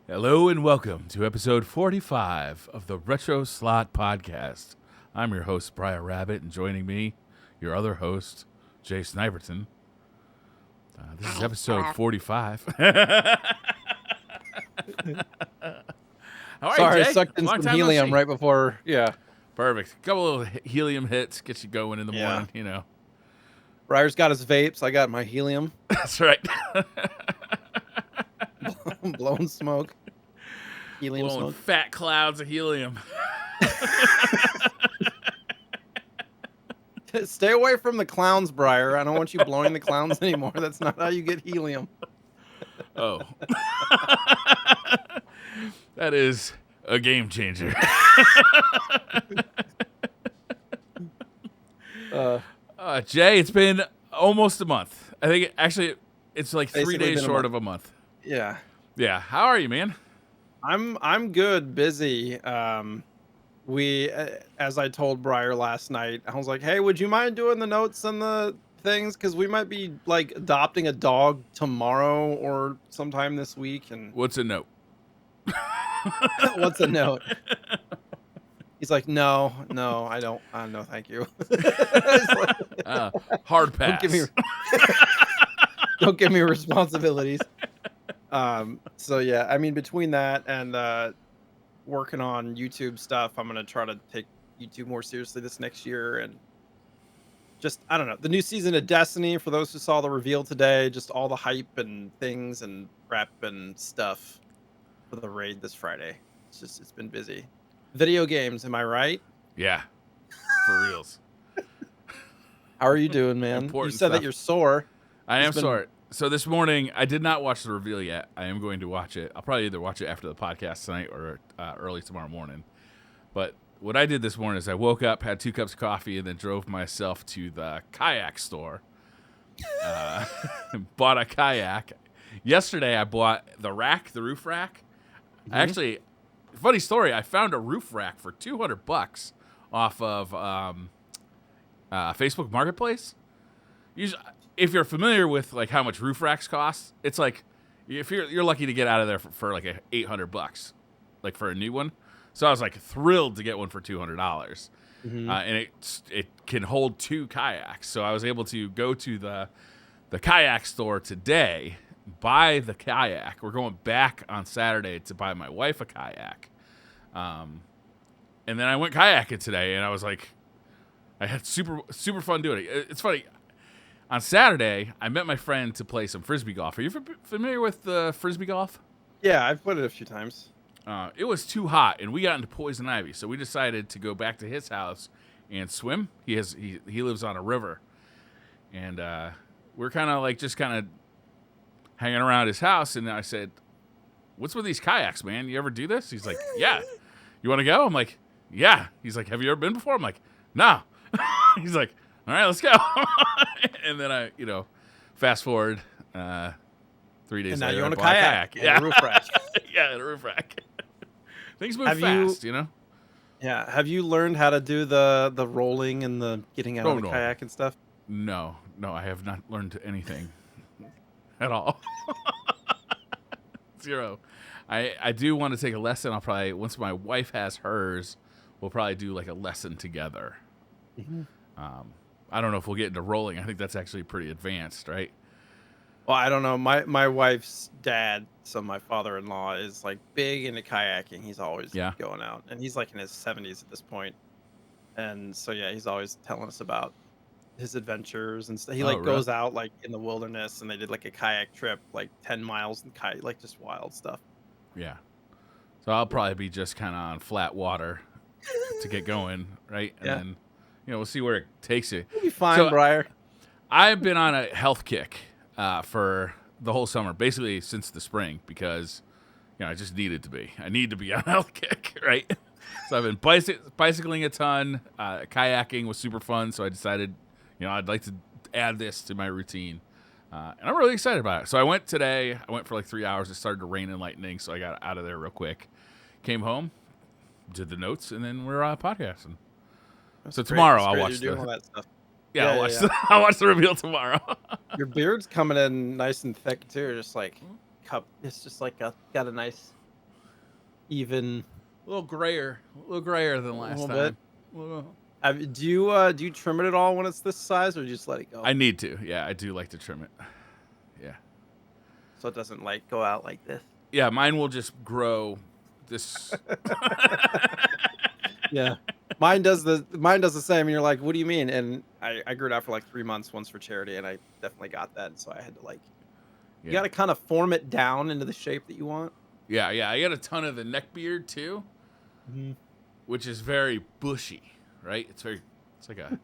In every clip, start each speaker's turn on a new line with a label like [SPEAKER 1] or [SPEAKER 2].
[SPEAKER 1] Hello and welcome to episode 45 of the RetroSlot podcast. I'm your host, Briar Rabbit, and joining me, your other host, JSniperton. This is episode 45. How are
[SPEAKER 2] Sorry,
[SPEAKER 1] you, Jay?
[SPEAKER 2] I sucked in
[SPEAKER 1] Long
[SPEAKER 2] some
[SPEAKER 1] time no
[SPEAKER 2] helium
[SPEAKER 1] see.
[SPEAKER 2] right before. Yeah.
[SPEAKER 1] Perfect. Couple little helium hits, get you going in the morning, you know.
[SPEAKER 2] Briar's got his vapes. I got my helium.
[SPEAKER 1] That's right.
[SPEAKER 2] Blowing smoke. Helium
[SPEAKER 1] Blowing
[SPEAKER 2] smoke.
[SPEAKER 1] fat clouds of helium.
[SPEAKER 2] Stay away from the clowns, Briar. I don't want you blowing the clowns anymore. That's not how you get helium.
[SPEAKER 1] Oh. That is a game changer. Jay, it's been almost a month. I think it's like 3 days short of a month.
[SPEAKER 2] Yeah.
[SPEAKER 1] Yeah. How are you, man?
[SPEAKER 2] I'm good, busy. We as I told Briar last night, I was like, "Hey, would you mind doing the notes and the things cuz we might be like adopting a dog tomorrow or sometime this week." And
[SPEAKER 1] What's a note?
[SPEAKER 2] what's a note? He's like, no, I don't. No, thank you.
[SPEAKER 1] Hard pass.
[SPEAKER 2] Don't give me responsibilities. So yeah, I mean, between that and working on YouTube stuff, I'm gonna try to take YouTube more seriously this next year, and just I don't know, the new season of Destiny. For those who saw the reveal today, just all the hype and things and prep and stuff for the raid this Friday. It's been busy. Video games, am I right?
[SPEAKER 1] Yeah. For reals.
[SPEAKER 2] How are you doing, man?
[SPEAKER 1] Important
[SPEAKER 2] You said
[SPEAKER 1] stuff.
[SPEAKER 2] that you're sore.
[SPEAKER 1] I am sorry. So this morning, I did not watch the reveal yet. I am going to watch it. I'll probably either watch it after the podcast tonight or early tomorrow morning. But what I did this morning is I woke up, had 2 cups of coffee, and then drove myself to the kayak store. Bought a kayak. Yesterday, I bought the roof rack.
[SPEAKER 2] Mm-hmm.
[SPEAKER 1] Actually, funny story, I found a roof rack for $200 off of Facebook Marketplace. Usually, if you're familiar with like how much roof racks cost, it's like if you're lucky to get out of there for like $800, like for a new one. So I was like thrilled to get one for $200,
[SPEAKER 2] Mm-hmm.
[SPEAKER 1] and it can hold 2 kayaks. So I was able to go to the kayak store today, buy the kayak. We're going back on Saturday to buy my wife a kayak, and then I went kayaking today, and I was like, I had super fun doing it. It's funny. On Saturday, I met my friend to play some frisbee golf. Are you familiar with frisbee golf?
[SPEAKER 2] Yeah, I've played it a few times.
[SPEAKER 1] It was too hot, and we got into poison ivy, so we decided to go back to his house and swim. He lives on a river, and we're kind of hanging around his house. And I said, "What's with these kayaks, man? You ever do this?" He's like, "Yeah." You want to go? I'm like, "Yeah." He's like, "Have you ever been before?" I'm like, "No." He's like, "All right, let's go." And then fast forward 3 days
[SPEAKER 2] And now
[SPEAKER 1] later,
[SPEAKER 2] you
[SPEAKER 1] I
[SPEAKER 2] own a
[SPEAKER 1] bought
[SPEAKER 2] kayak.
[SPEAKER 1] Yeah,
[SPEAKER 2] And a roof rack.
[SPEAKER 1] yeah, and a roof rack. Things move
[SPEAKER 2] Have
[SPEAKER 1] fast, you know.
[SPEAKER 2] Yeah. Have you learned how to do the rolling and the getting out of the kayak and stuff?
[SPEAKER 1] No, I have not learned anything at all. Zero. I do want to take a lesson. I'll probably, once my wife has hers, we'll probably do like a lesson together.
[SPEAKER 2] Mm-hmm.
[SPEAKER 1] I don't know if we'll get into rolling. I think that's actually pretty advanced, right?
[SPEAKER 2] Well, I don't know. My wife's dad, so my father-in-law, is like big into kayaking. He's always going out, and he's like in his 70s at this point. And so yeah, he's always telling us about his adventures and stuff. He goes out like in the wilderness, and they did like a kayak trip, like 10 miles in kayak, like just wild stuff.
[SPEAKER 1] Yeah. So I'll probably be just kind of on flat water to get going, right? And then, we'll see where it takes you.
[SPEAKER 2] You'll be fine, Briar.
[SPEAKER 1] I've been on a health kick for the whole summer, basically since the spring, because I just needed to be. I need to be on a health kick, right? So I've been bicycling a ton. Kayaking was super fun, so I decided, I'd like to add this to my routine. And I'm really excited about it. So I went today. I went for like 3 hours. It started to rain and lightning, so I got out of there real quick. Came home, did the notes, and then we're podcasting.
[SPEAKER 2] That's
[SPEAKER 1] So
[SPEAKER 2] great.
[SPEAKER 1] tomorrow
[SPEAKER 2] That's
[SPEAKER 1] I'll
[SPEAKER 2] great.
[SPEAKER 1] watch
[SPEAKER 2] You're doing all that stuff.
[SPEAKER 1] Yeah, I'll watch the reveal tomorrow.
[SPEAKER 2] Your beard's coming in nice and thick too. Just like cup. It's just like got a nice even
[SPEAKER 1] A little grayer than
[SPEAKER 2] a
[SPEAKER 1] last
[SPEAKER 2] little
[SPEAKER 1] time.
[SPEAKER 2] bit? Do you trim it at all when it's this size, or just let it go
[SPEAKER 1] I need to. Yeah, I do like to trim it. Yeah.
[SPEAKER 2] so it doesn't like go out like this?
[SPEAKER 1] Yeah, mine will just grow this.
[SPEAKER 2] Yeah, mine does the same. And you're like, what do you mean? And I grew it out for like 3 months once for charity, and I definitely got that. And so I had to you got to kind of form it down into the shape that you want.
[SPEAKER 1] Yeah. I got a ton of the neck beard too, which is very bushy, right? It's like a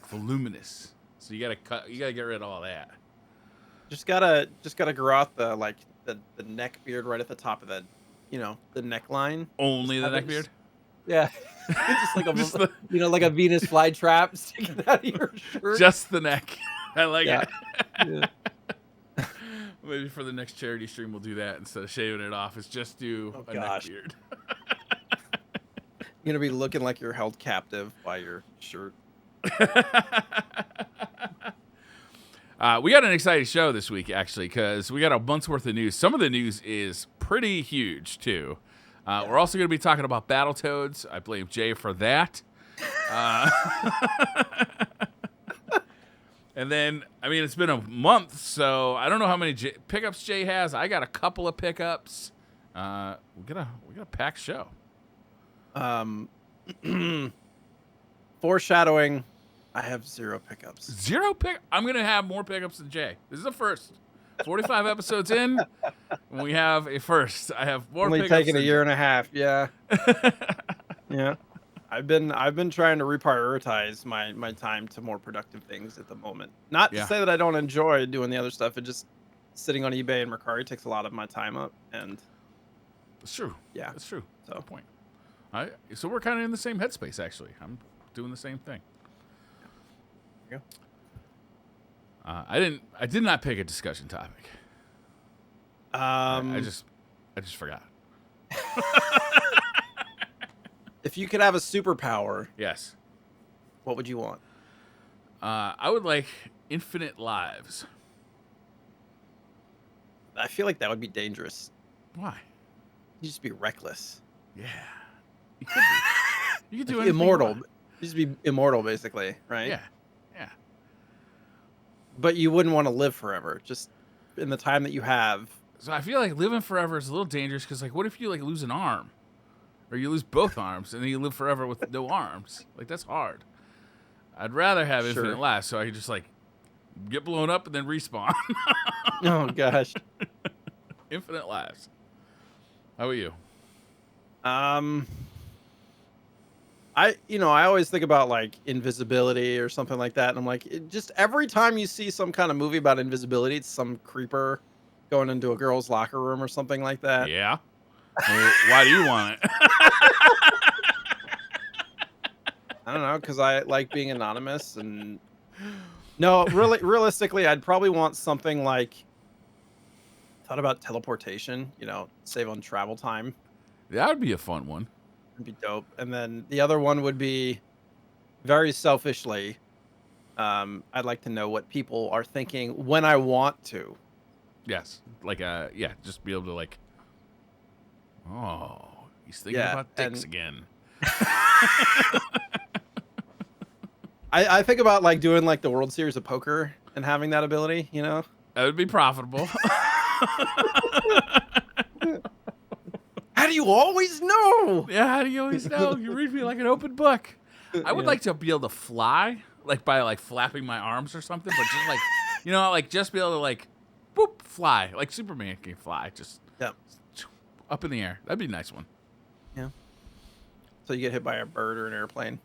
[SPEAKER 1] voluminous. So you gotta get rid of all that.
[SPEAKER 2] Just gotta grow out the neck beard right at the top of the neckline.
[SPEAKER 1] Only the neck beard.
[SPEAKER 2] Yeah, just like
[SPEAKER 1] Just the-
[SPEAKER 2] like a Venus flytrap sticking out of your shirt.
[SPEAKER 1] Just the neck. I like it.
[SPEAKER 2] Yeah.
[SPEAKER 1] Maybe for the next charity stream we'll do that instead of shaving it off. It's just do a neck beard.
[SPEAKER 2] You're gonna be looking like you're held captive by your shirt.
[SPEAKER 1] We got an exciting show this week, actually, because we got a month's worth of news. Some of the news is pretty huge, too. We're also going to be talking about Battletoads. I blame Jay for that. And then, I mean, it's been a month, so I don't know how many pickups Jay has. I got a couple of pickups. We got a packed show.
[SPEAKER 2] Foreshadowing. I have 0 pickups.
[SPEAKER 1] 0 pick? I'm going to have more pickups than Jay. This is the first. 45 episodes in, and we have a first. I have more
[SPEAKER 2] Only
[SPEAKER 1] pickups
[SPEAKER 2] taking a year and a half. Yeah. Yeah. I've been trying to reprioritize my time to more productive things at the moment. Not to say that I don't enjoy doing the other stuff. It just sitting on eBay and Mercari takes a lot of my time up, and
[SPEAKER 1] it's true.
[SPEAKER 2] Yeah,
[SPEAKER 1] it's true.
[SPEAKER 2] So
[SPEAKER 1] good point. So we're kind of in the same headspace. Actually, I'm doing the same thing.
[SPEAKER 2] Yeah.
[SPEAKER 1] I did not pick a discussion topic. I just forgot.
[SPEAKER 2] If you could have a superpower,
[SPEAKER 1] yes,
[SPEAKER 2] what would you want?
[SPEAKER 1] I would like infinite lives.
[SPEAKER 2] I feel like that would be dangerous.
[SPEAKER 1] Why?
[SPEAKER 2] You just be reckless.
[SPEAKER 1] Yeah. You could be. You could do anything
[SPEAKER 2] immortal.
[SPEAKER 1] You
[SPEAKER 2] just be immortal, basically, right?
[SPEAKER 1] Yeah.
[SPEAKER 2] But you wouldn't want to live forever, just in the time that you have.
[SPEAKER 1] So I feel like living forever is a little dangerous because, like, what if you lose an arm, or you lose both arms, and then you live forever with no arms? Like, that's hard. I'd rather have infinite lives, so I could just get blown up and then respawn.
[SPEAKER 2] Oh gosh.
[SPEAKER 1] Infinite lives. How about you?
[SPEAKER 2] I always think about invisibility or something like that, and I'm like, just every time you see some kind of movie about invisibility, it's some creeper going into a girl's locker room or something like that.
[SPEAKER 1] Yeah. Well, why do you want it?
[SPEAKER 2] I don't know, because I like being anonymous. And no, realistically, I'd probably want something thought about teleportation. Save on travel time.
[SPEAKER 1] That would be a fun one.
[SPEAKER 2] It'd be dope. And then the other one would be, very selfishly, I'd like to know what people are thinking when I want to.
[SPEAKER 1] Yes. Just be able to oh, he's thinking about dicks again.
[SPEAKER 2] I think about doing the World Series of Poker and having that ability, That
[SPEAKER 1] would be profitable.
[SPEAKER 2] How do you always know?
[SPEAKER 1] Yeah, how do you always know? You read me like an open book. I would like to be able to fly, by flapping my arms or something, but just just be able to boop, fly, like Superman can fly, just up in the air. That'd be a nice one.
[SPEAKER 2] Yeah. So you get hit by a bird or an airplane.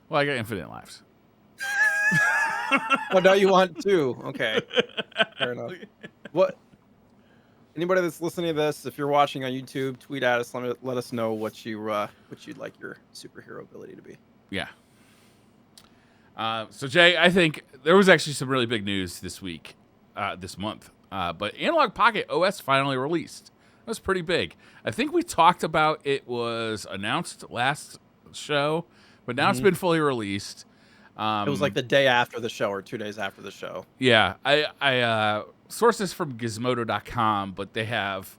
[SPEAKER 1] Well, I got infinite lives.
[SPEAKER 2] Well, now you want 2. Okay. Fair enough. What? Anybody that's listening to this, if you're watching on YouTube, tweet at us. Let us know what you'd like your superhero ability to be.
[SPEAKER 1] Yeah. So Jay, I think there was actually some really big news this week, this month. But Analogue Pocket OS finally released. That was pretty big. I think we talked about it was announced last show, but now it's been fully released.
[SPEAKER 2] It was the day after the show or 2 days after the show.
[SPEAKER 1] Yeah, I sourced this from Gizmodo.com, but they have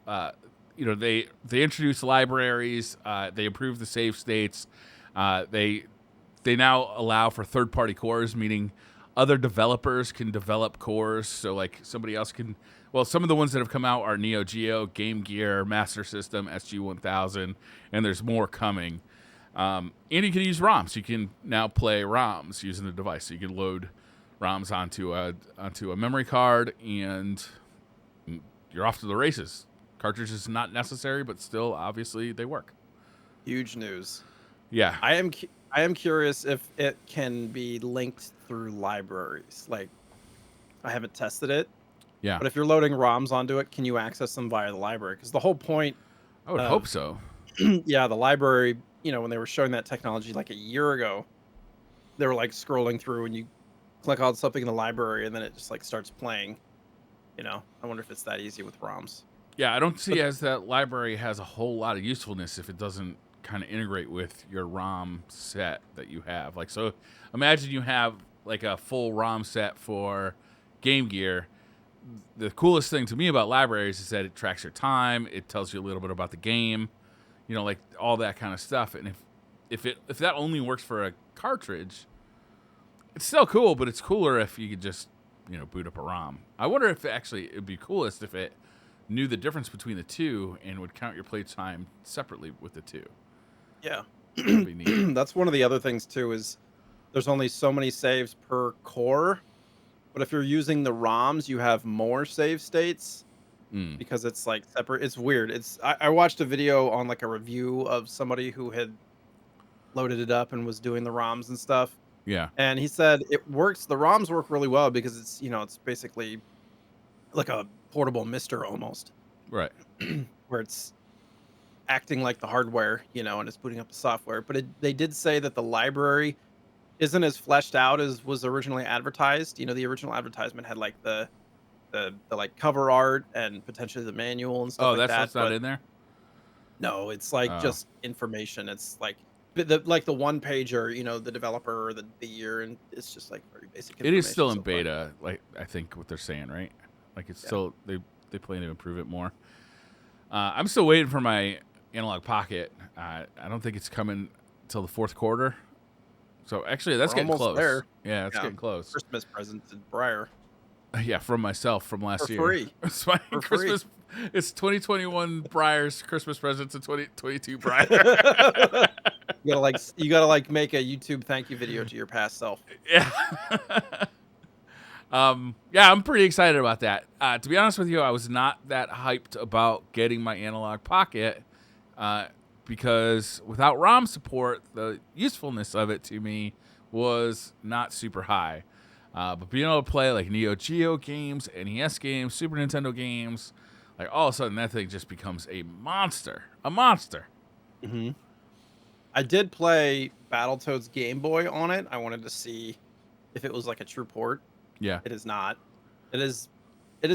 [SPEAKER 1] they introduced libraries. They improved the save states. They now allow for third-party cores, meaning other developers can develop cores. So like somebody else can. Well, some of the ones that have come out are Neo Geo, Game Gear, Master System, SG-1000, and there's more coming. And you can use ROMs. You can now play ROMs using the device. So you can load ROMs onto a memory card, and you're off to the races. Cartridges not necessary, but still, obviously, they work.
[SPEAKER 2] Huge news.
[SPEAKER 1] Yeah.
[SPEAKER 2] I am curious if it can be linked through libraries. Like, I haven't tested it.
[SPEAKER 1] Yeah.
[SPEAKER 2] But if you're loading ROMs onto it, can you access them via the library? Because the whole point.
[SPEAKER 1] I would hope so.
[SPEAKER 2] Yeah, the library. When they were showing that technology like a year ago, they were like scrolling through, and you click on something in the library, and then it just like starts playing. I wonder if it's that easy with ROMs.
[SPEAKER 1] Yeah, I don't see as that library has a whole lot of usefulness if it doesn't kind of integrate with your ROM set that you have. Like, so imagine you have like a full ROM set for Game Gear. The coolest thing to me about libraries is that it tracks your time. It tells you a little bit about the game, like all that kind of stuff. And if that only works for a cartridge, it's still cool, but it's cooler if you could just, boot up a ROM. I wonder if it'd be coolest if it knew the difference between the two and would count your playtime separately with the two.
[SPEAKER 2] Yeah.
[SPEAKER 1] That'd be neat.
[SPEAKER 2] That's one of the other things too, is there's only so many saves per core. But if you're using the ROMs, you have more save states because it's like separate. It's weird. I watched a video on like a review of somebody who had loaded it up and was doing the ROMs and stuff.
[SPEAKER 1] Yeah.
[SPEAKER 2] And he said it works. The ROMs work really well because it's, it's basically like a portable Mister almost.
[SPEAKER 1] Right.
[SPEAKER 2] Where it's acting like the hardware, and it's booting up the software. But they did say that the library isn't as fleshed out as was originally advertised. The original advertisement had like the like cover art and potentially the manual and stuff like that.
[SPEAKER 1] Oh, that's not in there?
[SPEAKER 2] No, it's like just information. It's like the one pager, the developer, the year, and it's just like very basic information.
[SPEAKER 1] It is still in
[SPEAKER 2] so
[SPEAKER 1] beta, like I think what they're saying, right? Like it's still they plan to improve it more. I'm still waiting for my Analogue Pocket. I don't think it's coming till the fourth quarter. So actually, that's
[SPEAKER 2] We're
[SPEAKER 1] getting
[SPEAKER 2] almost
[SPEAKER 1] close.
[SPEAKER 2] there.
[SPEAKER 1] Yeah, it's getting close.
[SPEAKER 2] Christmas presents in Briar.
[SPEAKER 1] Yeah, from myself from last year.
[SPEAKER 2] Free.
[SPEAKER 1] It's my
[SPEAKER 2] For
[SPEAKER 1] Christmas.
[SPEAKER 2] free.
[SPEAKER 1] It's 2021 Briar's Christmas presents and 2022 Briar.
[SPEAKER 2] You gotta make a YouTube thank you video to your past self.
[SPEAKER 1] Yeah. Yeah, I'm pretty excited about that. To be honest with you, I was not that hyped about getting my Analogue Pocket because without ROM support, the usefulness of it to me was not super high. But being able to play like Neo Geo games, NES games, Super Nintendo games, like all of a sudden that thing just becomes a monster. A monster.
[SPEAKER 2] Mm-hmm. I did play Battletoads Game Boy on it. I wanted to see if it was like a true port.
[SPEAKER 1] Yeah.
[SPEAKER 2] It is not. It is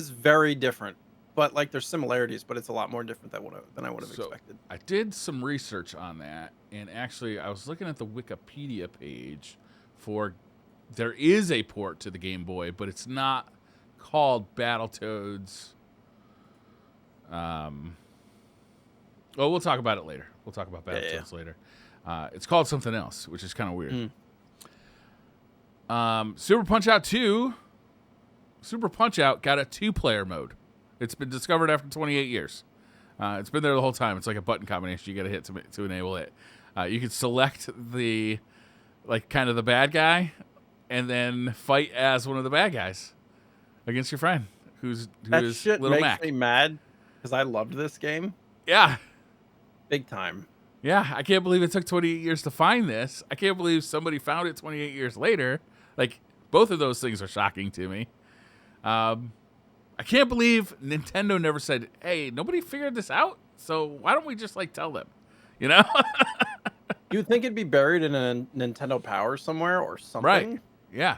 [SPEAKER 2] very different. But like there's similarities, but it's a lot more different than I would have expected.
[SPEAKER 1] I did some research on that, and actually I was looking at the Wikipedia page for there is a port to the Game Boy, but it's not called Battletoads. Well, we'll talk about it later. We'll talk about Battletoads later. It's called something else, which is kind of weird. Super Punch-Out 2. Super Punch-Out got a 2-player mode. It's been discovered after 28 years. It's been there the whole time. It's like a button combination you got to hit to enable it. You can select the kind of the bad guy, and then fight as one of the bad guys against your friend, who is Little Mac.
[SPEAKER 2] That shit makes me mad because I loved this game.
[SPEAKER 1] Yeah,
[SPEAKER 2] big time.
[SPEAKER 1] Yeah, I can't believe it took 28 years to find this. I can't believe somebody found it 28 years later. Like, both of those things are shocking to me. I can't believe Nintendo never said, hey, nobody figured this out, so why don't we just, tell them? You know?
[SPEAKER 2] You'd think it'd be buried in a Nintendo Power somewhere or something.
[SPEAKER 1] Right, yeah.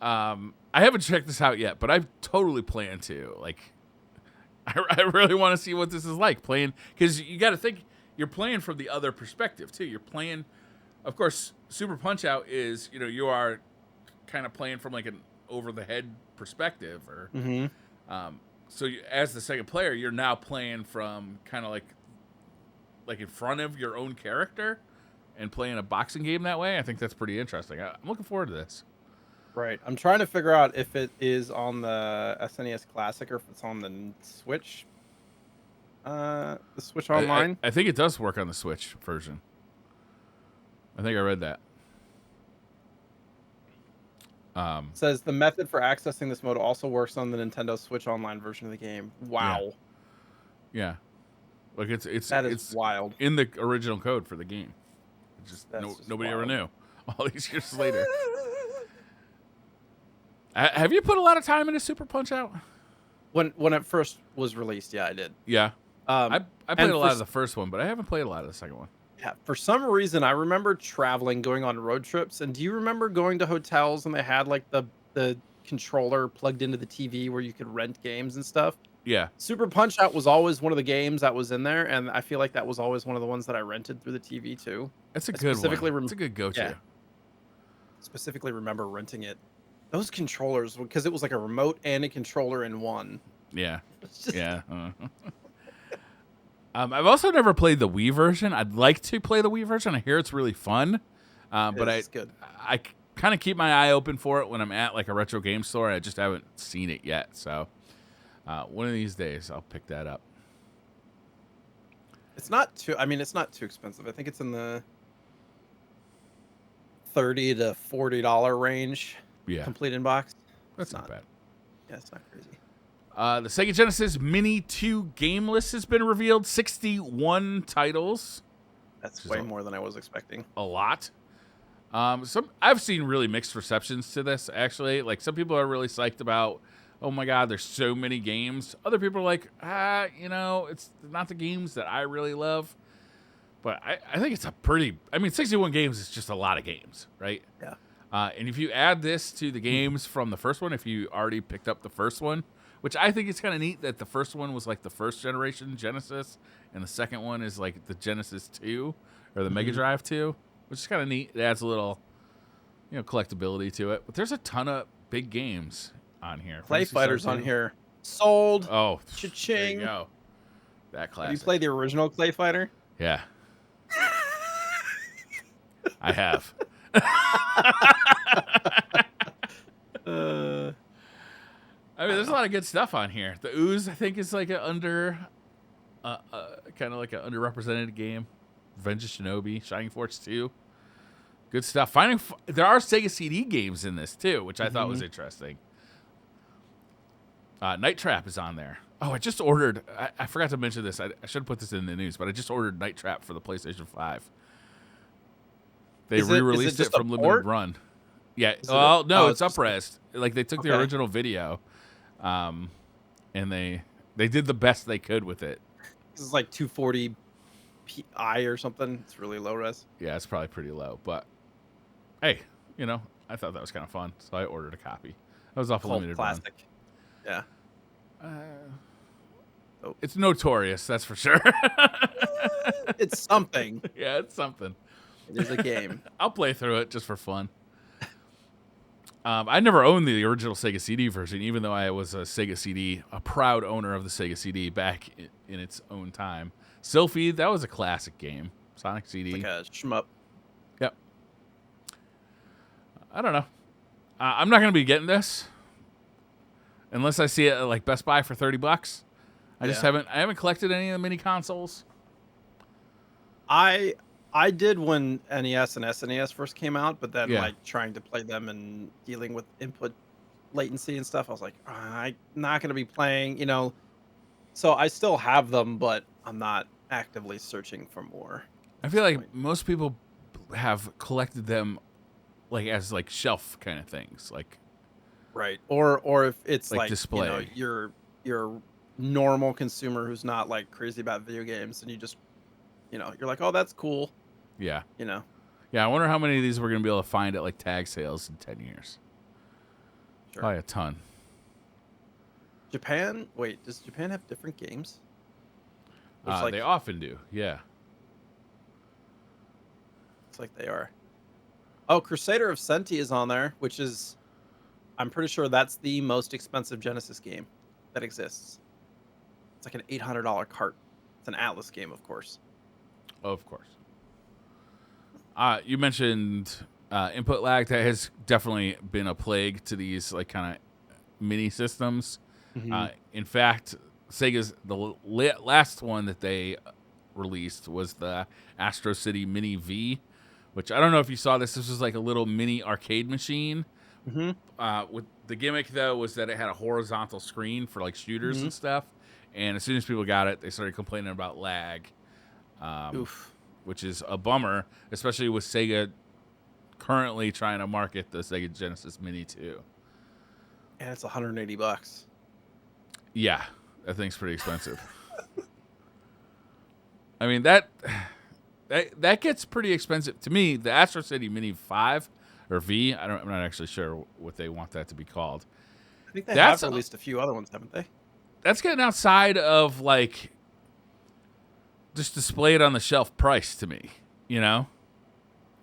[SPEAKER 1] I haven't checked this out yet, but I totally plan to. I really want to see what this is like, playing, because you got to think, you're playing from the other perspective, too. You're playing, of course, Super Punch-Out is, you are kind of playing from, an over-the-head perspective. Or So as the second player, you're now playing from kind of like in front of your own character and playing a boxing game that way. I think that's pretty interesting. I'm looking forward to this.
[SPEAKER 2] Right. I'm trying to figure out if it is on the SNES Classic or if it's on the Switch. The Switch Online.
[SPEAKER 1] I think it does work on the Switch version. I think I read that.
[SPEAKER 2] Says the method for accessing this mode also works on the Nintendo Switch Online version of the game. Wow.
[SPEAKER 1] Yeah. Like it's
[SPEAKER 2] wild.
[SPEAKER 1] in the original code for the game. Nobody ever
[SPEAKER 2] wild.
[SPEAKER 1] knew all these years later. Have you put a lot of time into Super Punch-Out?
[SPEAKER 2] When it first was released, yeah, I did.
[SPEAKER 1] Yeah. I played a lot of the first one, but I haven't played a lot of the second one.
[SPEAKER 2] Yeah, for some reason, I remember traveling, going on road trips. And do you remember going to hotels and they had like the controller plugged into the TV where you could rent games and stuff?
[SPEAKER 1] Yeah.
[SPEAKER 2] Super Punch-Out was always one of the games that was in there, and I feel like that was always one of the ones that I rented through the TV too.
[SPEAKER 1] That's a good one. It's a good go-to. Yeah.
[SPEAKER 2] Specifically remember renting it. Those controllers, because it was like a remote and a controller in one.
[SPEAKER 1] Yeah. Yeah. I've also never played the Wii version. I'd like to play the Wii version. I hear it's really fun. But
[SPEAKER 2] it's good.
[SPEAKER 1] I kind of keep my eye open for it when I'm at like a retro game store. I just haven't seen it yet. So one of these days I'll pick that up.
[SPEAKER 2] It's not too expensive. I think it's in the $30 to $40 range.
[SPEAKER 1] Yeah.
[SPEAKER 2] Complete in box.
[SPEAKER 1] That's not bad.
[SPEAKER 2] Yeah, it's not crazy.
[SPEAKER 1] The Sega Genesis Mini 2 game list has been revealed. 61 titles.
[SPEAKER 2] That's way more than I was expecting.
[SPEAKER 1] A lot. I've seen really mixed receptions to this, actually. Like, some people are really psyched about, oh my god, there's so many games. Other people are like, it's not the games that I really love. But I think it's 61 games is just a lot of games, right?
[SPEAKER 2] Yeah.
[SPEAKER 1] And if you add this to the games from the first one, if you already picked up the first one, which I think it's kind of neat that the first one was like the first generation Genesis, and the second one is like the Genesis 2 or the Mega Drive 2, which is kind of neat. It adds a little, collectability to it. But there's a ton of big games on here.
[SPEAKER 2] Clay Fighters on here. Sold.
[SPEAKER 1] Oh,
[SPEAKER 2] cha-ching.
[SPEAKER 1] There you go. That classic.
[SPEAKER 2] Have you played the original Clay Fighter?
[SPEAKER 1] Yeah. I have. There's a lot of good stuff on here. The Ooze, I think, is like kind of like an underrepresented game. Revenge of Shinobi, Shining Force 2. Good stuff. There are Sega CD games in this too, which I thought was interesting. Night Trap is on there. Oh, I just ordered. I forgot to mention this. I should have put this in the news, but I just ordered Night Trap for the PlayStation 5. They re-released it from Limited Run. Yeah. Well, no, it's up-res. Like, they took the original video, and they did the best they could with it.
[SPEAKER 2] This is like 240 Pi or something. It's really low res.
[SPEAKER 1] Yeah, it's probably pretty low, but hey, I thought that was kind of fun, so I ordered a copy. That was off Limited
[SPEAKER 2] classic.
[SPEAKER 1] Run. Yeah. It's notorious, that's for sure.
[SPEAKER 2] It's something.
[SPEAKER 1] Yeah, it's something.
[SPEAKER 2] It is a game.
[SPEAKER 1] I'll play through it just for fun. I never owned the original Sega CD version, even though I was a proud owner of the Sega CD back in its own time. Sylphie, that was a classic game. Sonic CD.
[SPEAKER 2] It's like a shmup.
[SPEAKER 1] Yep. I don't know. I'm not going to be getting this unless I see it at like Best Buy for $30. I haven't collected any of the mini consoles.
[SPEAKER 2] I did when NES and SNES first came out, but then like trying to play them and dealing with input latency and stuff, I was like, I'm not going to be playing, So I still have them, but I'm not actively searching for more.
[SPEAKER 1] I feel like most people have collected them like as like shelf kind of things, like
[SPEAKER 2] right. Or if it's like
[SPEAKER 1] display.
[SPEAKER 2] You're normal consumer who's not like crazy about video games, and you just you're like, oh, that's cool.
[SPEAKER 1] Yeah.
[SPEAKER 2] Yeah,
[SPEAKER 1] I wonder how many of these we're going to be able to find at like tag sales in 10 years.
[SPEAKER 2] Sure.
[SPEAKER 1] Probably a ton.
[SPEAKER 2] Japan? Wait, does Japan have different games?
[SPEAKER 1] They often do, yeah.
[SPEAKER 2] It's like they are. Oh, Crusader of Senti is on there, which is, I'm pretty sure that's the most expensive Genesis game that exists. It's like an $800 cart. It's an Atlas game, of course.
[SPEAKER 1] Of course. You mentioned input lag. That has definitely been a plague to these like kind of mini systems. In fact, Sega's the last one that they released was the Astro City Mini V, which I don't know if you saw this. This was like a little mini arcade machine. With the gimmick though was that it had a horizontal screen for like shooters and stuff. And as soon as people got it, they started complaining about lag, which is a bummer, especially with Sega currently trying to market the Sega Genesis Mini 2.
[SPEAKER 2] And it's $180.
[SPEAKER 1] Yeah, that thing's pretty expensive. I mean that gets pretty expensive to me. The Astro City Mini 5 or V, I'm not actually sure what they want that to be called.
[SPEAKER 2] I think they have released a few other ones, haven't they?
[SPEAKER 1] That's getting outside of like just display it on the shelf price to me, you know?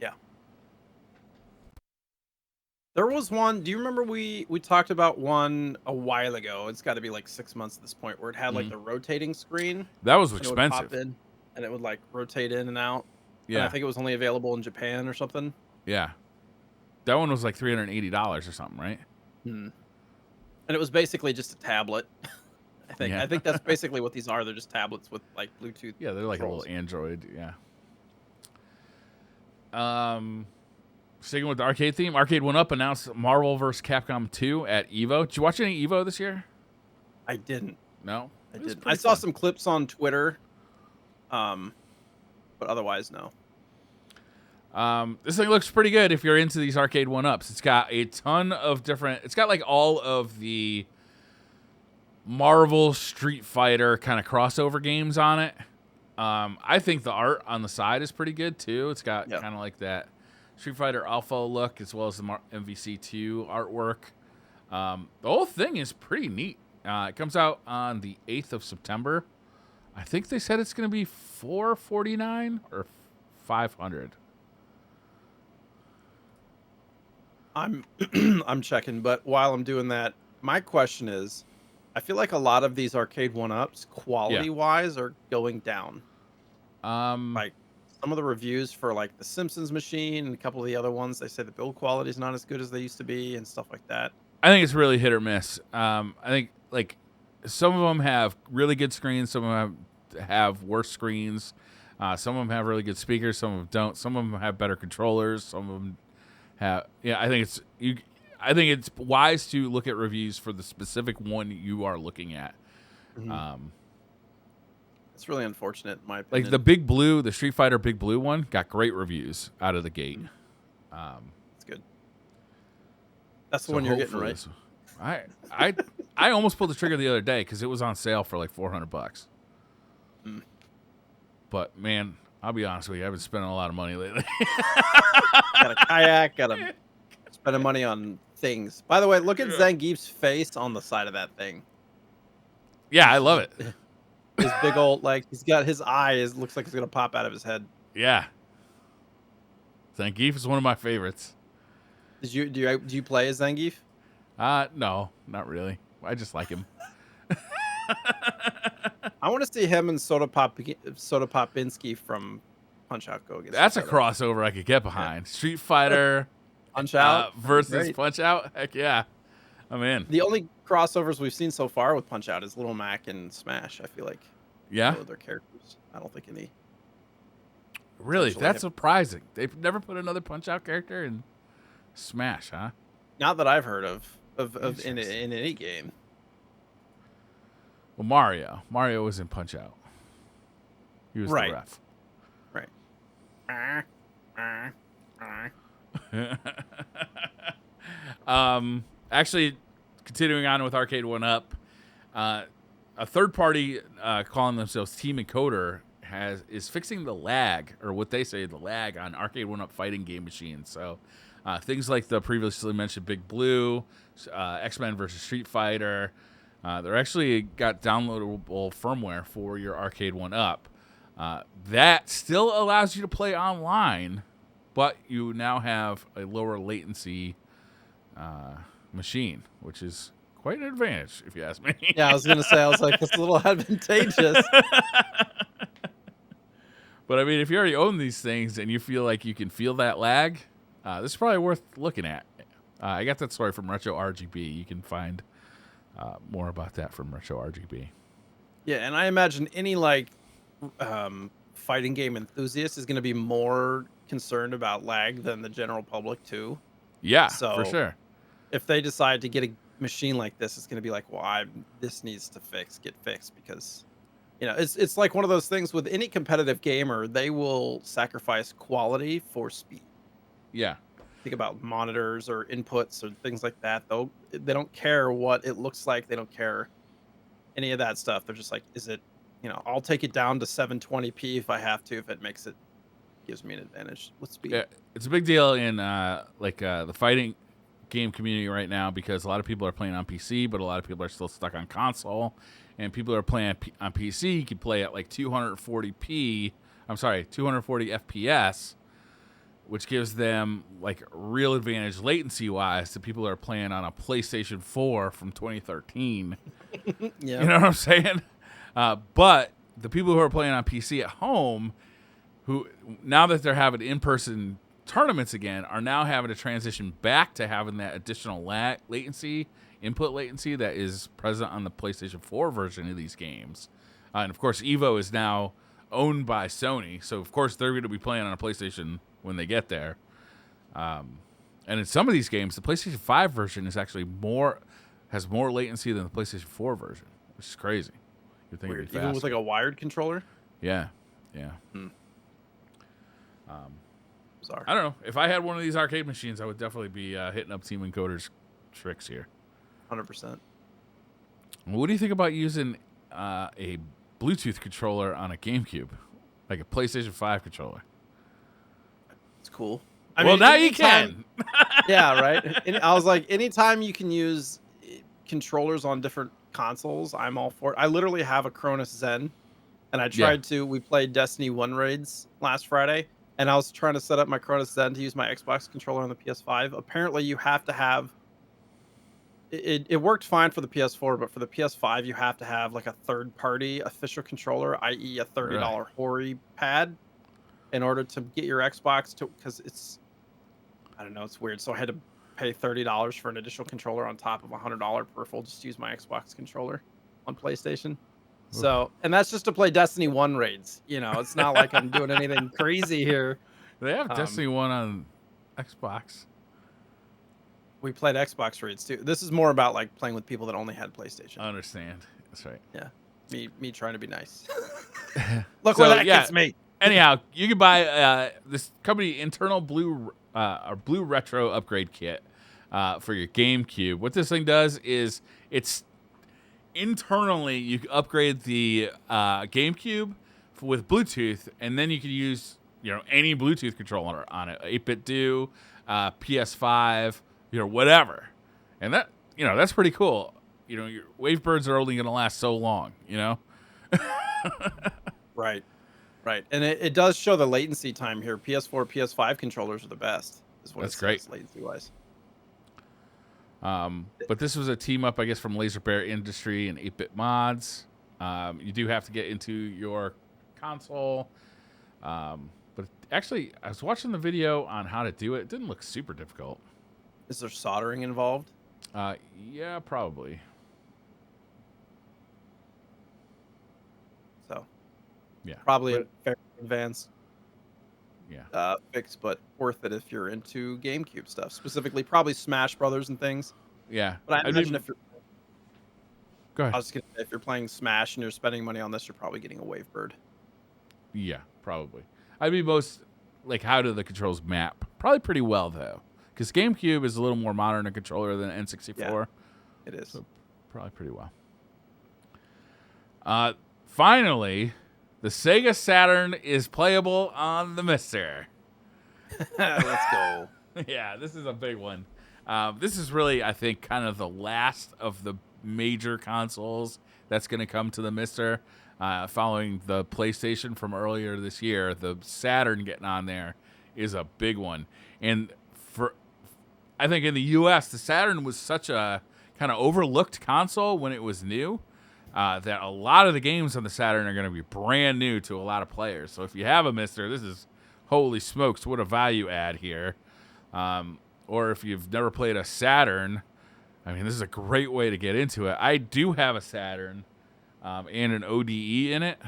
[SPEAKER 2] Yeah. There was one, do you remember we talked about one a while ago? It's got to be like 6 months at this point, where it had like the rotating screen.
[SPEAKER 1] That was
[SPEAKER 2] and
[SPEAKER 1] expensive.
[SPEAKER 2] It would pop in, and it would like rotate in and out.
[SPEAKER 1] Yeah.
[SPEAKER 2] And I think it was only available in Japan or something.
[SPEAKER 1] Yeah. That one was like $380 or something, right?
[SPEAKER 2] And it was basically just a tablet. I think that's basically what these are. They're just tablets with like Bluetooth.
[SPEAKER 1] Yeah, they're like
[SPEAKER 2] controls.
[SPEAKER 1] a little Android. Yeah. Sticking with the arcade theme, Arcade 1UP announced Marvel vs. Capcom 2 at EVO. Did you watch any EVO this year?
[SPEAKER 2] I didn't.
[SPEAKER 1] No,
[SPEAKER 2] I didn't. I saw some clips on Twitter, but otherwise, no.
[SPEAKER 1] This thing looks pretty good if you're into these Arcade 1UPs. It's got a ton of different. It's got like all of the Marvel Street Fighter kind of crossover games on it. I think the art on the side is pretty good too. It's got kind of like that Street Fighter Alpha look as well as the MVC2 artwork. The whole thing is pretty neat. It comes out on the 8th of September. I think they said it's going to be $449 or $500.
[SPEAKER 2] I'm checking, but while I'm doing that, my question is, I feel like a lot of these Arcade 1UPs, quality-wise, are going down. Like some of the reviews for like the Simpsons machine and a couple of the other ones, they say the build quality is not as good as they used to be and stuff like that.
[SPEAKER 1] I think it's really hit or miss. I think like some of them have really good screens, some of them have worse screens. Some of them have really good speakers, some of them don't. Some of them have better controllers, some of them have. Yeah, I think it's wise to look at reviews for the specific one you are looking at.
[SPEAKER 2] It's really unfortunate, in my opinion.
[SPEAKER 1] Like the Big Blue, the Street Fighter Big Blue one got great reviews out of the gate.
[SPEAKER 2] It's good. That's the one you're getting, right?
[SPEAKER 1] I almost pulled the trigger the other day because it was on sale for like $400. But man, I'll be honest with you, I've been spending a lot of money lately.
[SPEAKER 2] Got a kayak, spending money on things. By the way, look at Zangief's face on the side of that thing.
[SPEAKER 1] Yeah, I love it.
[SPEAKER 2] His big old, like, he's got his eye looks like it's gonna pop out of his head.
[SPEAKER 1] Yeah. Zangief is one of my favorites.
[SPEAKER 2] Do you play as Zangief?
[SPEAKER 1] No, not really. I just like him.
[SPEAKER 2] I want to see him and Soda Popinski from Punch Out go against.
[SPEAKER 1] That's a crossover I could get behind. Yeah. Street Fighter
[SPEAKER 2] Punch Out
[SPEAKER 1] versus Punch Out. Heck yeah, I'm in.
[SPEAKER 2] The only crossovers we've seen so far with Punch Out is Little Mac and Smash. I feel like.
[SPEAKER 1] Yeah.
[SPEAKER 2] Their characters. I don't think any.
[SPEAKER 1] Really, that's surprising. They've never put another Punch Out character in Smash, huh?
[SPEAKER 2] Not that I've heard of in any game.
[SPEAKER 1] Well, Mario was in Punch Out. He was the ref.
[SPEAKER 2] Right.
[SPEAKER 1] Actually, continuing on with Arcade 1UP, a third party calling themselves Team Encoder is fixing the lag, or what they say the lag on Arcade 1UP fighting game machines. So things like the previously mentioned Big Blue, X-Men versus Street Fighter. They're actually got downloadable firmware for your Arcade 1UP. That still allows you to play online, but you now have a lower latency machine, which is quite an advantage, if you ask me.
[SPEAKER 2] Yeah, I was gonna say, I was like, it's a little advantageous.
[SPEAKER 1] But I mean, if you already own these things and you feel like you can feel that lag, this is probably worth looking at. I got that story from Retro RGB. You can find more about that from Retro RGB.
[SPEAKER 2] Yeah, and I imagine any like fighting game enthusiast is going to be more concerned about lag than the general public too.
[SPEAKER 1] Yeah,
[SPEAKER 2] So
[SPEAKER 1] for sure.
[SPEAKER 2] if they decide to get a machine like this, it's going to be like, well, this needs to get fixed because it's like one of those things with any competitive gamer, they will sacrifice quality for speed.
[SPEAKER 1] Yeah.
[SPEAKER 2] Think about monitors or inputs or things like that. They don't care what it looks like. They don't care any of that stuff. They're just like, is it, I'll take it down to 720p if I have to, if it gives me an advantage with speed.
[SPEAKER 1] Yeah, it's a big deal in the fighting game community right now because a lot of people are playing on PC, but a lot of people are still stuck on console. And people who are playing on PC can play at like 240 FPS, which gives them like real advantage latency wise to people who are playing on a PlayStation 4 from 2013.
[SPEAKER 2] Yeah.
[SPEAKER 1] You know what I'm saying? But the people who are playing on PC at home, who now that they're having in-person tournaments again, are now having to transition back to having that additional input latency that is present on the PlayStation 4 version of these games. And of course, Evo is now owned by Sony, so of course they're going to be playing on a PlayStation when they get there. And in some of these games, the PlayStation 5 version is actually has more latency than the PlayStation 4 version, which is crazy. You'd think it'd be
[SPEAKER 2] even with
[SPEAKER 1] faster.
[SPEAKER 2] like a wired controller.
[SPEAKER 1] Yeah.
[SPEAKER 2] Bizarre.
[SPEAKER 1] I don't know. If I had one of these arcade machines, I would definitely be hitting up Team Encoder's tricks here.
[SPEAKER 2] 100%.
[SPEAKER 1] What do you think about using a Bluetooth controller on a GameCube, like a PlayStation 5 controller?
[SPEAKER 2] It's cool.
[SPEAKER 1] Now you can.
[SPEAKER 2] Yeah, right. And I was like, anytime you can use controllers on different consoles, I'm all for it. I literally have a Cronus Zen, and I tried we played Destiny 1 raids last Friday, and I was trying to set up my Cronus Zen to use my Xbox controller on the PS5. Apparently, you have to have it worked fine for the PS4, but for the PS5, you have to have like a third-party official controller, i.e., a $30 Hori pad, in order to get your Xbox to, because it's, I don't know, it's weird. So I had to pay $30 for an additional controller on top of a $100 peripheral just to use my Xbox controller on PlayStation. So, and that's just to play Destiny 1 raids. It's not like I'm doing anything crazy here.
[SPEAKER 1] They have Destiny 1 on Xbox.
[SPEAKER 2] We played Xbox raids too. This is more about like playing with people that only had PlayStation.
[SPEAKER 1] I understand. That's right. Yeah.
[SPEAKER 2] Me trying to be nice. Look where that gets me.
[SPEAKER 1] Anyhow, you can buy this company internal Blue Retro upgrade kit for your GameCube. What this thing does is it's internally you can upgrade the GameCube with Bluetooth, and then you can use any Bluetooth controller on it, 8-bit do, PS5, whatever, and that that's pretty cool. Your Wavebirds are only going to last so long,
[SPEAKER 2] Right. And it does show the latency time here. PS4, PS5 controllers are the best.
[SPEAKER 1] That's great.
[SPEAKER 2] Latency wise.
[SPEAKER 1] But this was a team up, I guess, from Laser Bear Industry and 8-bit Mods. You do have to get into your console. But actually, I was watching the video on how to do it. It didn't look super difficult.
[SPEAKER 2] Is there soldering involved?
[SPEAKER 1] Yeah, probably.
[SPEAKER 2] So,
[SPEAKER 1] yeah,
[SPEAKER 2] probably a very advanced fix, but worth it if you're into GameCube stuff, specifically probably Smash Brothers and things.
[SPEAKER 1] Yeah,
[SPEAKER 2] but I imagine if you're,
[SPEAKER 1] go ahead.
[SPEAKER 2] I was gonna say, if you're playing Smash and you're spending money on this, you're probably getting a Wavebird.
[SPEAKER 1] Yeah, probably. I mean, like, how do the controls map? Probably pretty well though, because GameCube is a little more modern a controller than N64.
[SPEAKER 2] Yeah, it is.
[SPEAKER 1] So probably pretty well. Finally, the Sega Saturn is playable on the Mister.
[SPEAKER 2] Let's go.
[SPEAKER 1] Yeah, this is a big one. This is really, I think, kind of the last of the major consoles that's going to come to the Mister. Following the PlayStation from earlier this year, the Saturn getting on there is a big one. And I think in the U.S., the Saturn was such a kind of overlooked console when it was new. That a lot of the games on the Saturn are going to be brand new to a lot of players. So if you have a Mister, this is holy smokes, what a value add here. Or if you've never played a Saturn, I mean, this is a great way to get into it. I do have a Saturn and an ODE in it.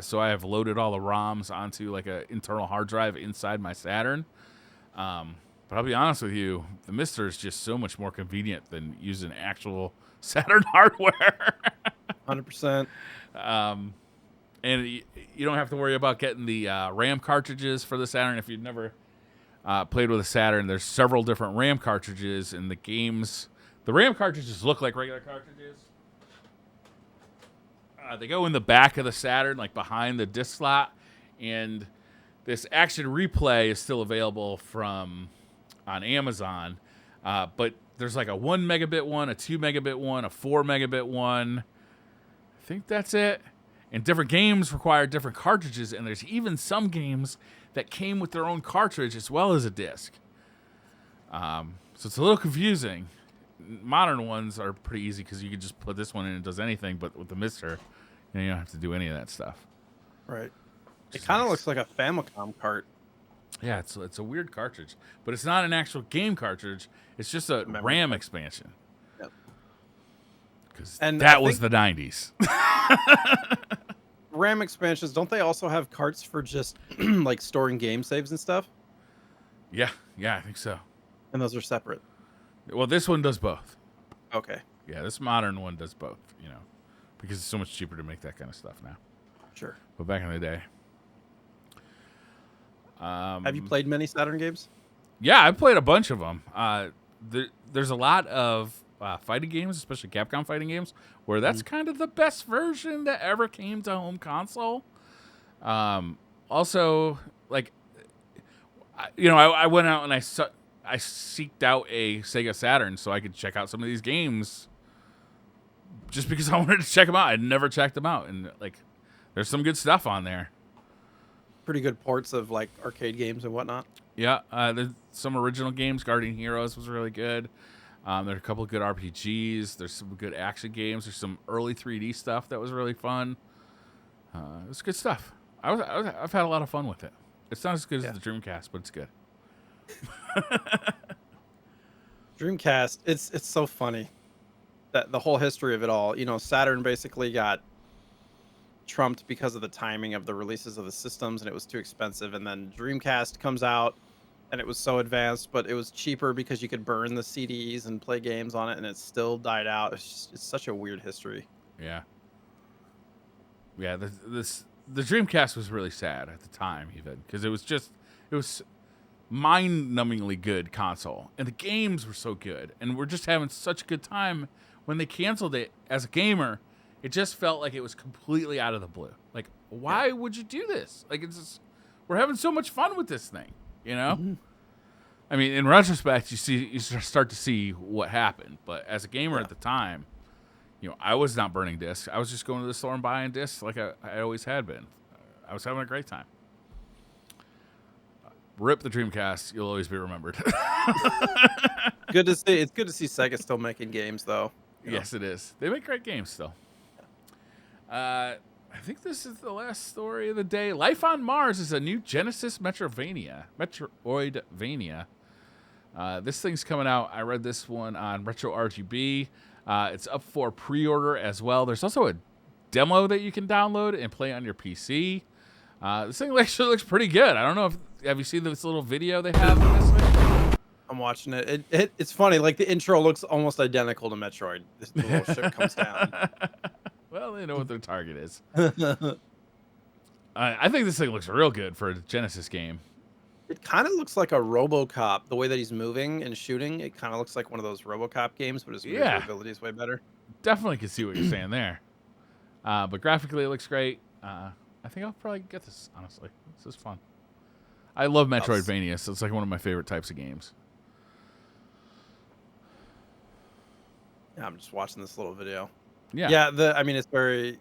[SPEAKER 1] So I have loaded all the ROMs onto like an internal hard drive inside my Saturn. But I'll be honest with you, the Mister is just so much more convenient than using actual Saturn hardware.
[SPEAKER 2] 100%.
[SPEAKER 1] And you don't have to worry about getting the RAM cartridges for the Saturn. If you've never played with a Saturn, there's several different RAM cartridges in the games. The RAM cartridges look like regular cartridges. They go in the back of the Saturn, like behind the disc slot. And this Action Replay is still available on Amazon. But there's like a 1 megabit one, a 2 megabit one, a 4 megabit one. I think that's it. And different games require different cartridges, and there's even some games that came with their own cartridge as well as a disc. So it's a little confusing. Modern ones are pretty easy because you can just put this one in and it does anything, but with the Mister, you don't have to do any of that stuff.
[SPEAKER 2] Right. It kind of looks like a Famicom cart.
[SPEAKER 1] Yeah, it's a weird cartridge, but it's not an actual game cartridge. It's just a RAM expansion.
[SPEAKER 2] Yep.
[SPEAKER 1] Because that was the 90s.
[SPEAKER 2] RAM expansions, don't they also have carts for just like storing game saves and stuff?
[SPEAKER 1] Yeah, I think so.
[SPEAKER 2] And those are separate.
[SPEAKER 1] Well, this one does both.
[SPEAKER 2] Okay.
[SPEAKER 1] Yeah, this modern one does both, because it's so much cheaper to make that kind of stuff now.
[SPEAKER 2] Sure.
[SPEAKER 1] But back in the day.
[SPEAKER 2] Have you played many Saturn games?
[SPEAKER 1] Yeah, I played a bunch of them. There's a lot of fighting games, especially Capcom fighting games, where that's kind of the best version that ever came to home console. Also, like, I went out and I seeked out a Sega Saturn so I could check out some of these games just because I wanted to check them out. I'd never checked them out, and like, there's some good stuff on there.
[SPEAKER 2] Pretty good ports of like arcade games and whatnot.
[SPEAKER 1] Yeah, there's some original games. Guardian Heroes was really good. There's a couple of good RPGs. There's some good action games. There's some early 3D stuff that was really fun. It was good stuff. I've had a lot of fun with it. It's not as good as the Dreamcast, but it's good.
[SPEAKER 2] Dreamcast, it's so funny that the whole history of it all. Saturn basically got trumped because of the timing of the releases of the systems, and it was too expensive. And then Dreamcast comes out, and it was so advanced, but it was cheaper because you could burn the CDs and play games on it, and it still died out. It's such a weird history.
[SPEAKER 1] Yeah. The Dreamcast was really sad at the time, even because it was mind-numbingly good console, and the games were so good, and we're just having such a good time. When they canceled it, as a gamer, it just felt like it was completely out of the blue. Like, why would you do this? Like, we're having so much fun with this thing, Mm-hmm. I mean, in retrospect, you start to see what happened. But as a gamer at the time, I was not burning discs. I was just going to the store and buying discs like I always had been. I was having a great time. Rip the Dreamcast. You'll always be remembered.
[SPEAKER 2] Good to see. It's good to see Sega still making games, though.
[SPEAKER 1] Yes, it is. They make great games still. I think this is the last story of the day. Life on Mars is a new Genesis Metroidvania. This thing's coming out. I read this one on Retro RGB. It's up for pre-order as well. There's also a demo that you can download and play on your PC. This thing actually looks pretty good. I don't know have you seen this little video they have of this thing?
[SPEAKER 2] I'm watching it. It's funny. Like, the intro looks almost identical to Metroid. The little ship comes down.
[SPEAKER 1] Well, they know what their target is. I think this thing looks real good for a Genesis game.
[SPEAKER 2] It kind of looks like a RoboCop. The way that he's moving and shooting, it kind of looks like one of those RoboCop games, but his maneuverability is way better.
[SPEAKER 1] Definitely can see what you're saying there. But graphically, it looks great. I think I'll probably get this, honestly. This is fun. I love Metroidvania, so it's like one of my favorite types of games.
[SPEAKER 2] Yeah, I'm just watching this little video.
[SPEAKER 1] Yeah.
[SPEAKER 2] I mean, it's very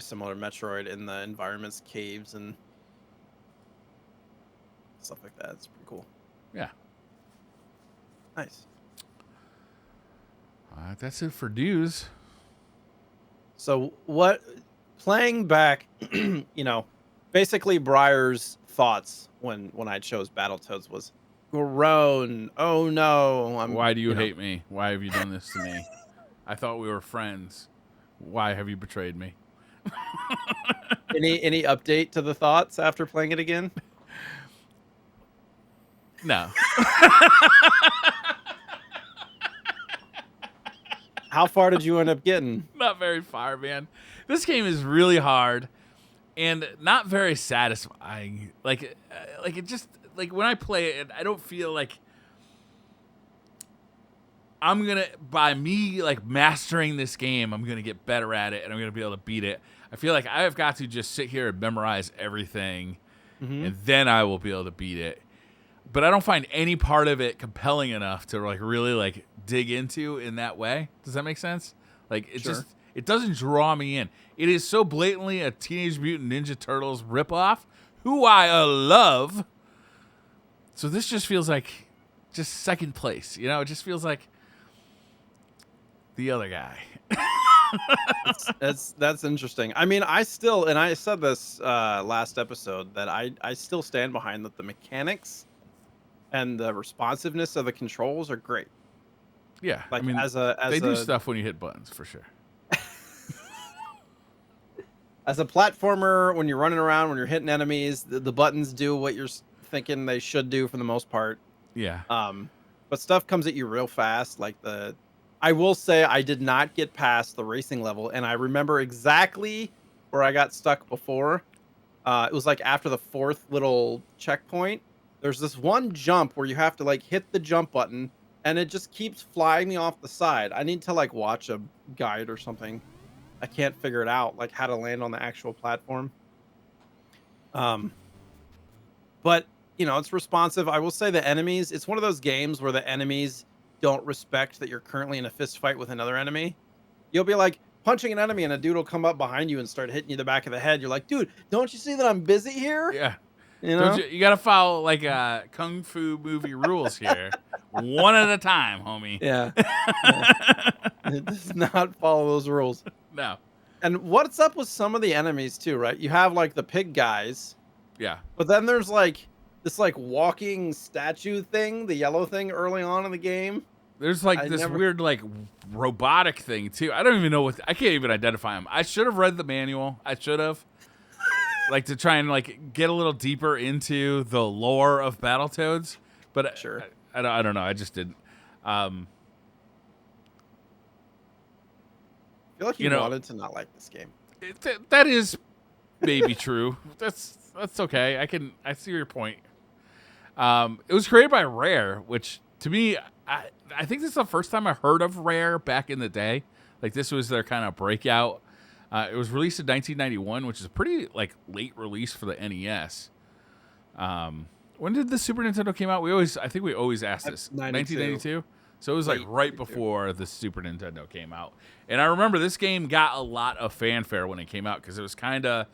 [SPEAKER 2] similar to Metroid in the environments, caves, and stuff like that. It's pretty cool.
[SPEAKER 1] Yeah.
[SPEAKER 2] Nice.
[SPEAKER 1] That's it for news.
[SPEAKER 2] So what? Playing back, basically Briar's thoughts when I chose Battletoads was groan. Oh no,
[SPEAKER 1] Why do you hate me? Why have you done this to me? I thought we were friends. Why have you betrayed me?
[SPEAKER 2] Any update to the thoughts after playing it again?
[SPEAKER 1] No.
[SPEAKER 2] How far did you end up getting?
[SPEAKER 1] Not very far, man. This game is really hard and not very satisfying. Like it just like when I play it, I don't feel like I'm gonna by me like mastering this game, I'm gonna get better at it and I'm gonna be able to beat it. I feel like I've got to just sit here and memorize everything, and then I will be able to beat it. But I don't find any part of it compelling enough to like really like dig into in that way. Does that make sense? Like it just it doesn't draw me in. It is so blatantly a Teenage Mutant Ninja Turtles ripoff, who I love. So this just feels like just second place. It just feels like the other guy.
[SPEAKER 2] That's interesting. I mean, I still, and I said this last episode, that I still stand behind that the mechanics and the responsiveness of the controls are great.
[SPEAKER 1] Yeah,
[SPEAKER 2] like
[SPEAKER 1] I mean, they do stuff when you hit buttons for sure.
[SPEAKER 2] As a platformer, when you're running around, when you're hitting enemies, the buttons do what you're thinking they should do for the most part.
[SPEAKER 1] Yeah.
[SPEAKER 2] But stuff comes at you real fast. I will say I did not get past the racing level, and I remember exactly where I got stuck before. It was like after the fourth little checkpoint. There's this one jump where you have to like hit the jump button, and it just keeps flying me off the side. I need to like watch a guide or something. I can't figure it out, like how to land on the actual platform. But it's responsive. I will say the enemies, it's one of those games where the enemies don't respect that you're currently in a fist fight with another enemy. You'll be like punching an enemy and a dude will come up behind you and start hitting you in the back of the head. You're like, dude, don't you see that I'm busy here?
[SPEAKER 1] Yeah. You got to follow like kung fu movie rules here. One at a time, homie.
[SPEAKER 2] Yeah. It does not follow those rules.
[SPEAKER 1] No.
[SPEAKER 2] And what's up with some of the enemies too, right? You have like the pig guys.
[SPEAKER 1] Yeah.
[SPEAKER 2] But then there's like this like walking statue thing, the yellow thing early on in the game.
[SPEAKER 1] There's like weird like robotic thing too. I don't even know I can't even identify them. I should have read the manual. I should have. Like to try and like get a little deeper into the lore of Battletoads, but
[SPEAKER 2] sure.
[SPEAKER 1] I don't know. I just didn't.
[SPEAKER 2] I feel like you wanted to not like this game.
[SPEAKER 1] That is maybe true. That's okay. I see your point. It was created by Rare, which to me, I think this is the first time I heard of Rare back in the day. Like this was their kind of breakout. It was released in 1991, which is a pretty like late release for the NES. When did the Super Nintendo came out? I think we always ask this. 1992. So it was like right before the Super Nintendo came out. And I remember this game got a lot of fanfare when it came out because it was kind of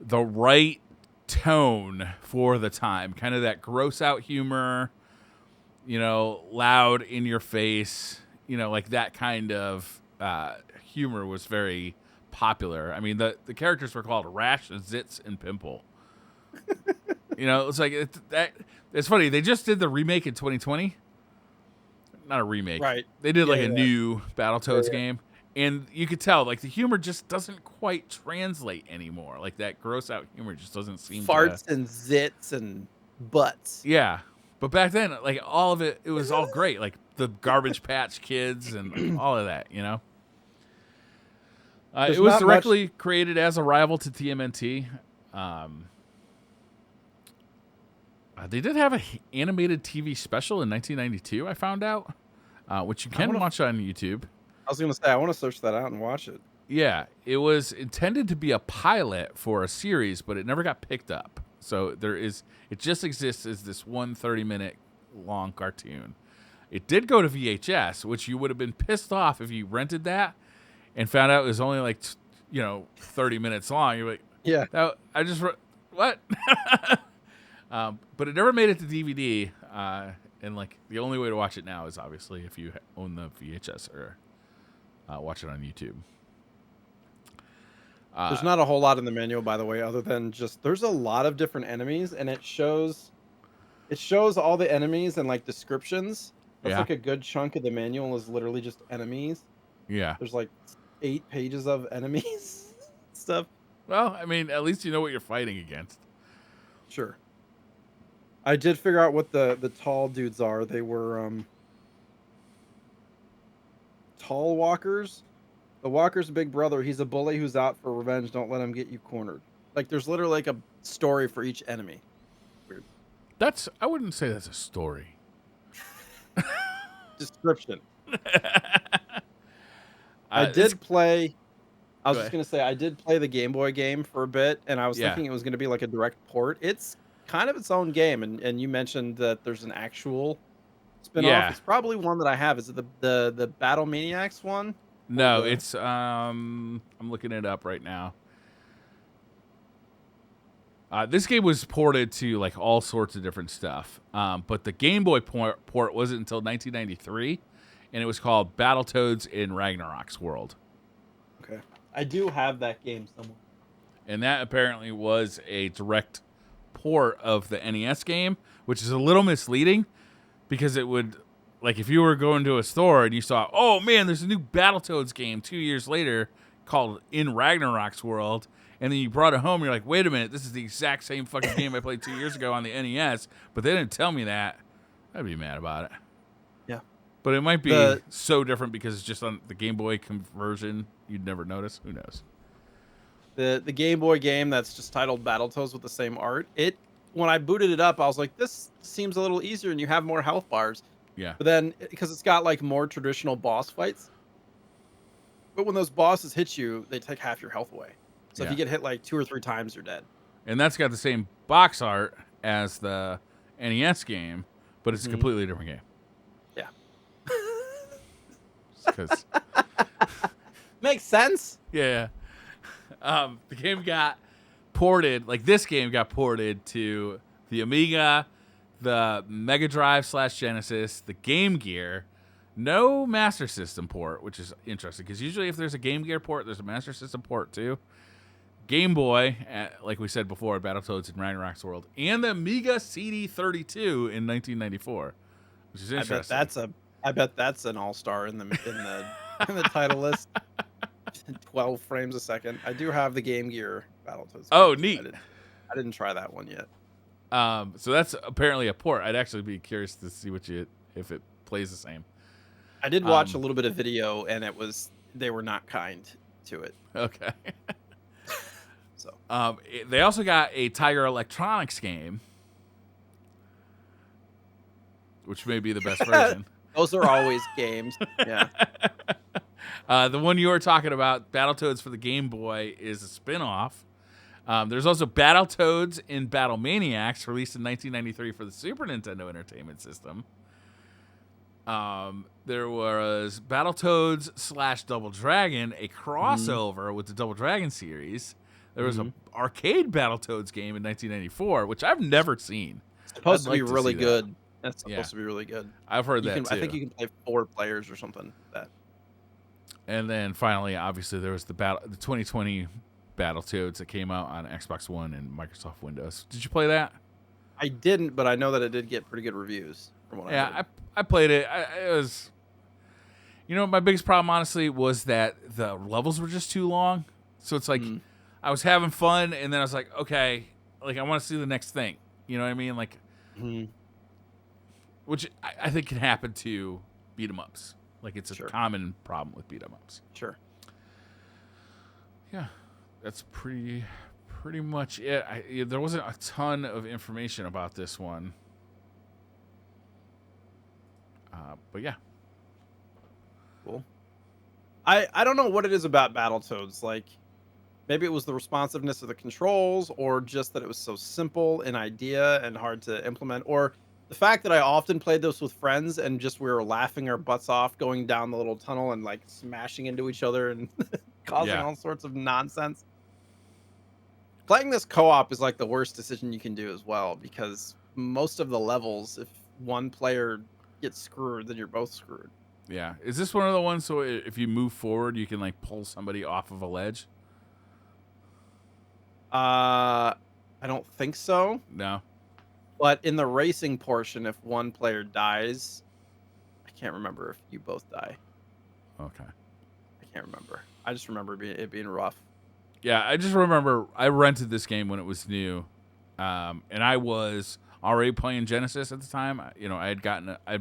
[SPEAKER 1] the right tone for the time. Kind of that gross out humor, loud in your face, like that kind of humor was very popular. I mean, the characters were called Rash, Zitz, and Pimple. It's like it's funny. They just did the remake in 2020. Not a remake,
[SPEAKER 2] right?
[SPEAKER 1] They did a new Battletoads game, and you could tell like the humor just doesn't quite translate anymore. Like that gross out humor just doesn't seem
[SPEAKER 2] farts and zits and butts.
[SPEAKER 1] Yeah, but back then, like all of it was all great. Like the Garbage Patch Kids and all of that. It was directly created as a rival to TMNT. They did have an animated TV special in 1992, I found out, which you can watch on YouTube.
[SPEAKER 2] I was going to say, I want to search that out and watch it.
[SPEAKER 1] Yeah, it was intended to be a pilot for a series, but it never got picked up. So it just exists as this 30-minute long cartoon. It did go to VHS, which you would have been pissed off if you rented that and found out it was only like 30 minutes long. You're like,
[SPEAKER 2] yeah,
[SPEAKER 1] what? But it never made it to DVD. And like the only way to watch it now is obviously if you own the VHS or watch it on YouTube.
[SPEAKER 2] There's not a whole lot in the manual, by the way, other than just there's a lot of different enemies, and it shows all the enemies and like descriptions. That's
[SPEAKER 1] Yeah.
[SPEAKER 2] like a good chunk of the manual is literally just enemies.
[SPEAKER 1] Yeah.
[SPEAKER 2] There's like 8 pages of enemies stuff.
[SPEAKER 1] Well, I mean, at least you know what you're fighting against.
[SPEAKER 2] Sure. I did figure out what the tall dudes are. They were tall walkers. The walker's big brother. He's a bully who's out for revenge. Don't let him get you cornered. Like there's literally like a story for each enemy. Weird.
[SPEAKER 1] I wouldn't say that's a story.
[SPEAKER 2] Description. I did play the Game Boy game for a bit, and I was thinking it was going to be like a direct port. It's kind of its own game, and you mentioned that there's an actual spin-off.
[SPEAKER 1] Yeah.
[SPEAKER 2] It's probably one that I have. Is it the Battle Maniacs one?
[SPEAKER 1] No, it's I'm looking it up right now. This game was ported to like all sorts of different stuff, but the Game Boy port wasn't until 1993, and it was called Battletoads in Ragnarok's World.
[SPEAKER 2] Okay, I do have that game somewhere.
[SPEAKER 1] And that apparently was a direct port of the NES game, which is a little misleading because it would, like, if you were going to a store and you saw, oh man, there's a new Battletoads game 2 years later called In Ragnarok's World, and then you brought it home, you're like, wait a minute, this is the exact same fucking game I played 2 years ago on the NES, but they didn't tell me that. I'd be mad about it.
[SPEAKER 2] Yeah.
[SPEAKER 1] But it might be so different because it's just on the Game Boy conversion. You'd never notice. Who knows?
[SPEAKER 2] The Game Boy game that's just titled Battletoads with the same art. When I booted it up, I was like, this seems a little easier and you have more health bars.
[SPEAKER 1] Yeah.
[SPEAKER 2] But then, because it's got like more traditional boss fights, but when those bosses hit you, they take half your health away. So if you get hit like 2 or 3 times, you're dead.
[SPEAKER 1] And that's got the same box art as the NES game, but it's a completely different game.
[SPEAKER 2] Yeah.
[SPEAKER 1] Because
[SPEAKER 2] makes sense.
[SPEAKER 1] Yeah. The game got ported, like this game got ported to the Amiga, the Mega Drive / Genesis, the Game Gear. No Master System port, which is interesting because usually if there's a Game Gear port, there's a Master System port too. Game Boy, like we said before, Battletoads in Ragnarok's World, and the Amiga CD32 in 1994, which is interesting.
[SPEAKER 2] I bet that's an all-star in the in the title list. 12 frames a second. I do have the Game Gear Battletoads.
[SPEAKER 1] Oh, neat.
[SPEAKER 2] I didn't try that one yet.
[SPEAKER 1] So that's apparently a port. I'd actually be curious to see if it plays the same.
[SPEAKER 2] I did watch a little bit of video, and they were not kind to it.
[SPEAKER 1] Okay.
[SPEAKER 2] So
[SPEAKER 1] they also got a Tiger Electronics game, which may be the best version.
[SPEAKER 2] Those are always games. Yeah.
[SPEAKER 1] The one you were talking about, Battletoads for the Game Boy, is a spin-off. There's also Battletoads in Battle Maniacs, released in 1993 for the Super Nintendo Entertainment System. There was Battletoads / Double Dragon, a crossover with the Double Dragon series. There was an arcade Battletoads game in 1994, which I've never seen.
[SPEAKER 2] It's supposed to be really good. That's supposed to be really good.
[SPEAKER 1] I've heard that too.
[SPEAKER 2] I think you can play 4 players or something like that.
[SPEAKER 1] And then finally, obviously, there was the 2020 Battletoads that came out on Xbox One and Microsoft Windows. Did you play that?
[SPEAKER 2] I didn't, but I know that it did get pretty good reviews. From what I heard.
[SPEAKER 1] I played it. It was, my biggest problem, honestly, was that the levels were just too long. So it's like, I was having fun, and then I was like, okay, like I want to see the next thing. You know what I mean? Like, which I think can happen to beat 'em ups. Like it's a common problem with beat 'em ups.
[SPEAKER 2] Sure.
[SPEAKER 1] Yeah, that's pretty much it. There wasn't a ton of information about this one. But yeah.
[SPEAKER 2] Cool. I don't know what it is about Battletoads. Like, maybe it was the responsiveness of the controls, or just that it was so simple in idea and hard to implement, or the fact that I often played this with friends and just we were laughing our butts off going down the little tunnel and like smashing into each other and causing all sorts of nonsense. Playing this co-op is like the worst decision you can do as well, because most of the levels, if one player gets screwed, then you're both screwed.
[SPEAKER 1] Yeah. Is this one of the ones so if you move forward, you can like pull somebody off of a ledge?
[SPEAKER 2] I don't think so.
[SPEAKER 1] No.
[SPEAKER 2] But in the racing portion, if one player dies, I can't remember if you both die.
[SPEAKER 1] Okay.
[SPEAKER 2] I can't remember. I just remember it being rough.
[SPEAKER 1] Yeah, I just remember I rented this game when it was new, and I was already playing Genesis at the time. I'd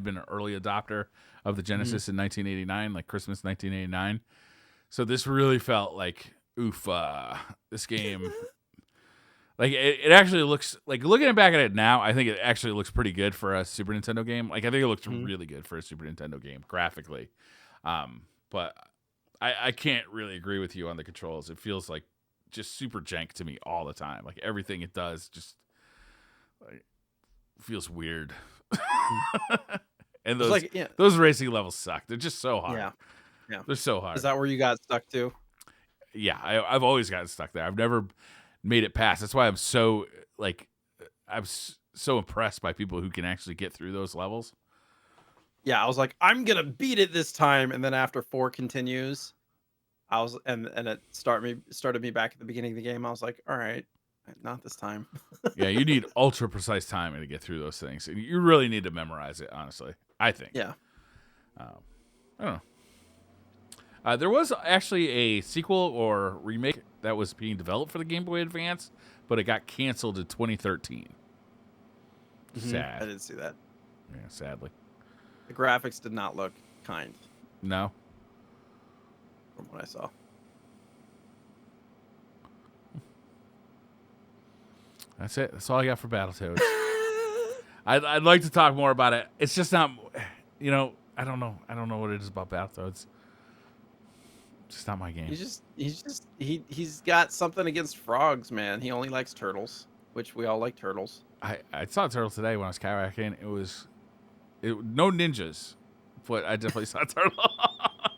[SPEAKER 1] been an early adopter of the Genesis in 1989, like Christmas 1989. So this really felt like, this game. Like it actually looks like, looking back at it now, I think it actually looks pretty good for a Super Nintendo game. Like I think it looks really good for a Super Nintendo game graphically, but I can't really agree with you on the controls. It feels like just super jank to me all the time. Like everything it does just like feels weird. And those racing levels suck. They're just so hard.
[SPEAKER 2] Yeah.
[SPEAKER 1] They're so hard.
[SPEAKER 2] Is that where you got stuck too?
[SPEAKER 1] Yeah, I've always gotten stuck there. I've never made it past. That's why I'm so so impressed by people who can actually get through those levels.
[SPEAKER 2] Yeah, I was like, I'm gonna beat it this time, and then after 4 continues, I was and it started me back at the beginning of the game. I was like, all right, not this time.
[SPEAKER 1] Yeah, you need ultra precise timing to get through those things. You really need to memorize it, honestly, I think.
[SPEAKER 2] Yeah.
[SPEAKER 1] I don't know. There was actually a sequel or remake that was being developed for the Game Boy Advance, but it got canceled in 2013. Sad.
[SPEAKER 2] I didn't see that.
[SPEAKER 1] Yeah, sadly.
[SPEAKER 2] The graphics did not look kind.
[SPEAKER 1] No.
[SPEAKER 2] From what I saw.
[SPEAKER 1] That's it. That's all I got for Battletoads. I'd like to talk more about it. It's just not, I don't know. I don't know what it is about Battletoads. It's just not my game.
[SPEAKER 2] He's got something against frogs, man. He only likes turtles, which we all like turtles.
[SPEAKER 1] I saw a turtle today when I was kayaking. No ninjas, but I definitely saw a turtle.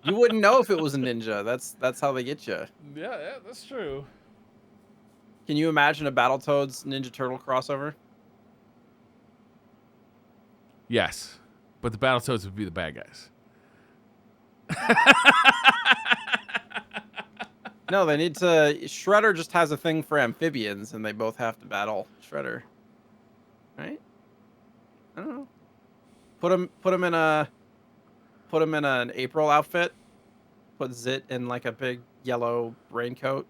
[SPEAKER 2] You wouldn't know if it was a ninja. That's how they get you.
[SPEAKER 1] Yeah, that's true.
[SPEAKER 2] Can you imagine a Battletoads Ninja Turtle crossover?
[SPEAKER 1] Yes, but the Battletoads would be the bad guys.
[SPEAKER 2] No, they need to. Shredder just has a thing for amphibians, and they both have to battle Shredder. Right? I don't know. Put him in an April outfit. Put Zit in like a big yellow raincoat.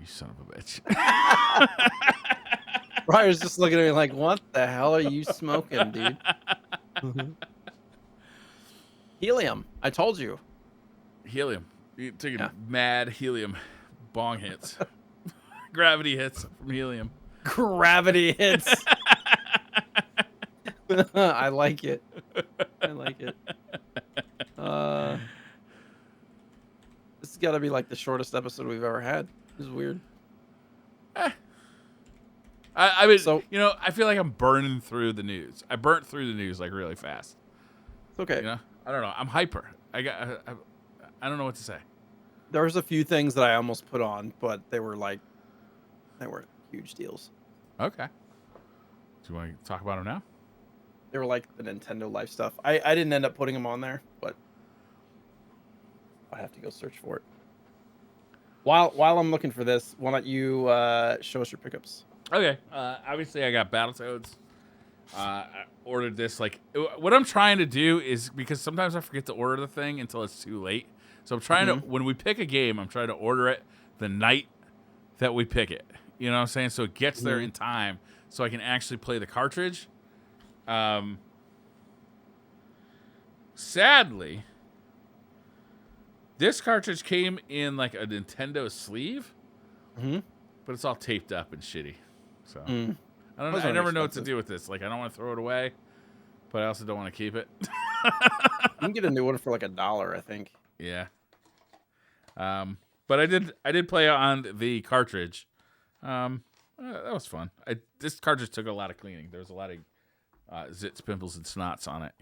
[SPEAKER 1] You son of a bitch.
[SPEAKER 2] Briar's just looking at me like, what the hell are you smoking, dude? Helium. I told you.
[SPEAKER 1] Helium. You're taking mad helium bong hits. Gravity hits from helium.
[SPEAKER 2] Gravity hits. I like it. This has got to be like the shortest episode we've ever had. This is weird.
[SPEAKER 1] I mean, I feel like I'm burning through the news. I burnt through the news like really fast.
[SPEAKER 2] It's okay.
[SPEAKER 1] I don't know. I'm hyper. I don't know what to say.
[SPEAKER 2] There was a few things that I almost put on, but they weren't huge deals.
[SPEAKER 1] Okay. Do you want to talk about them now?
[SPEAKER 2] They were like the Nintendo Life stuff. I didn't end up putting them on there, but I have to go search for it. While I'm looking for this, why don't you show us your pickups?
[SPEAKER 1] Okay. Obviously, I got Battletoads. I ordered this. Like, what I'm trying to do is, because sometimes I forget to order the thing until it's too late. So I'm trying to, when we pick a game, I'm trying to order it the night that we pick it. You know what I'm saying? So it gets there in time so I can actually play the cartridge. Sadly, this cartridge came in like a Nintendo sleeve, but it's all taped up and shitty. So I never know what to do with this. Like, I don't want to throw it away, but I also don't want to keep it.
[SPEAKER 2] You can get a new one for like $1, I think.
[SPEAKER 1] Yeah. But I did play on the cartridge. That was fun. This cartridge took a lot of cleaning. There was a lot of zits, pimples, and snots on it.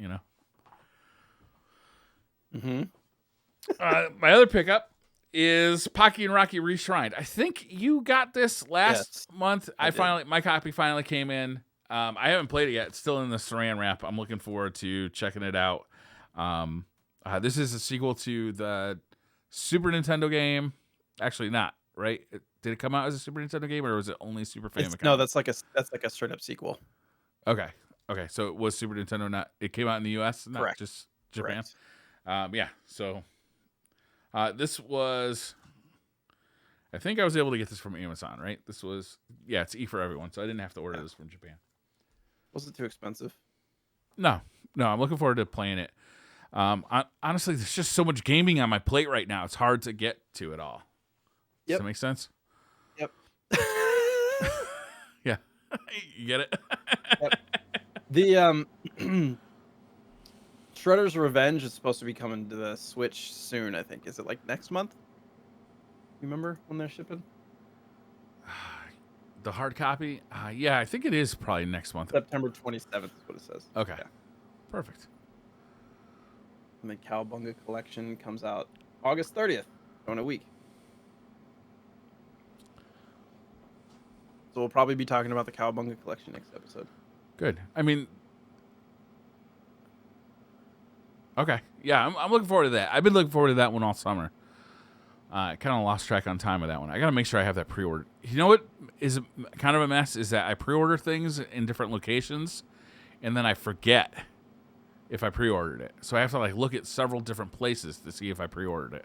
[SPEAKER 1] My other pickup is Pocky and Rocky Reshrined. I think you got this last month. My copy finally came in. I haven't played it yet. It's still in the Saran wrap. I'm looking forward to checking it out. This is a sequel to the Super Nintendo game. Actually, not right. Did it come out as a Super Nintendo game, or was it only Super Famicom?
[SPEAKER 2] No, that's like a straight up sequel.
[SPEAKER 1] Okay. So it was Super Nintendo. Not it came out in the U.S. Not
[SPEAKER 2] Correct.
[SPEAKER 1] just Japan.
[SPEAKER 2] Correct.
[SPEAKER 1] Yeah. So this was. I think I was able to get this from Amazon, right? This was it's E for everyone, so I didn't have to order this from Japan.
[SPEAKER 2] Was it too expensive?
[SPEAKER 1] No. I'm looking forward to playing it. Honestly, there's just so much gaming on my plate right now. It's hard to get to it all. Does that make sense?
[SPEAKER 2] Yep.
[SPEAKER 1] Yeah. You get it?
[SPEAKER 2] Yep. The Shredder's Revenge is supposed to be coming to the Switch soon, I think. Is it like next month? You remember when they're shipping?
[SPEAKER 1] The hard copy? Yeah, I think it is probably next month.
[SPEAKER 2] September 27th is what it says.
[SPEAKER 1] Okay.
[SPEAKER 2] Yeah.
[SPEAKER 1] Perfect.
[SPEAKER 2] And the Cowabunga collection comes out August 30th, so in a week. So we'll probably be talking about the Cowabunga collection next episode.
[SPEAKER 1] Good. I mean, okay. Yeah, I'm looking forward to that. I've been looking forward to that one all summer. I kind of lost track on time with that one. I got to make sure I have that pre-ordered. You know what is kind of a mess is that I pre-order things in different locations, and then I forget if I pre-ordered it. So I have to like look at several different places to see if I pre-ordered it.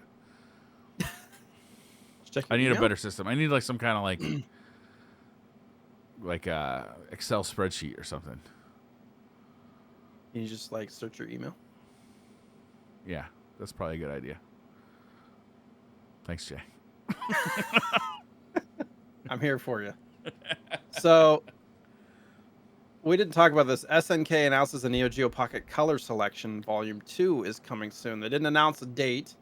[SPEAKER 1] I need a better system. I need like some kind of like Excel spreadsheet or something.
[SPEAKER 2] Can you just like search your email?
[SPEAKER 1] Yeah, that's probably a good idea. Thanks, Jay.
[SPEAKER 2] I'm here for you. So, we didn't talk about this. SNK announces the Neo Geo Pocket Color Selection Volume 2 is coming soon. They didn't announce a date.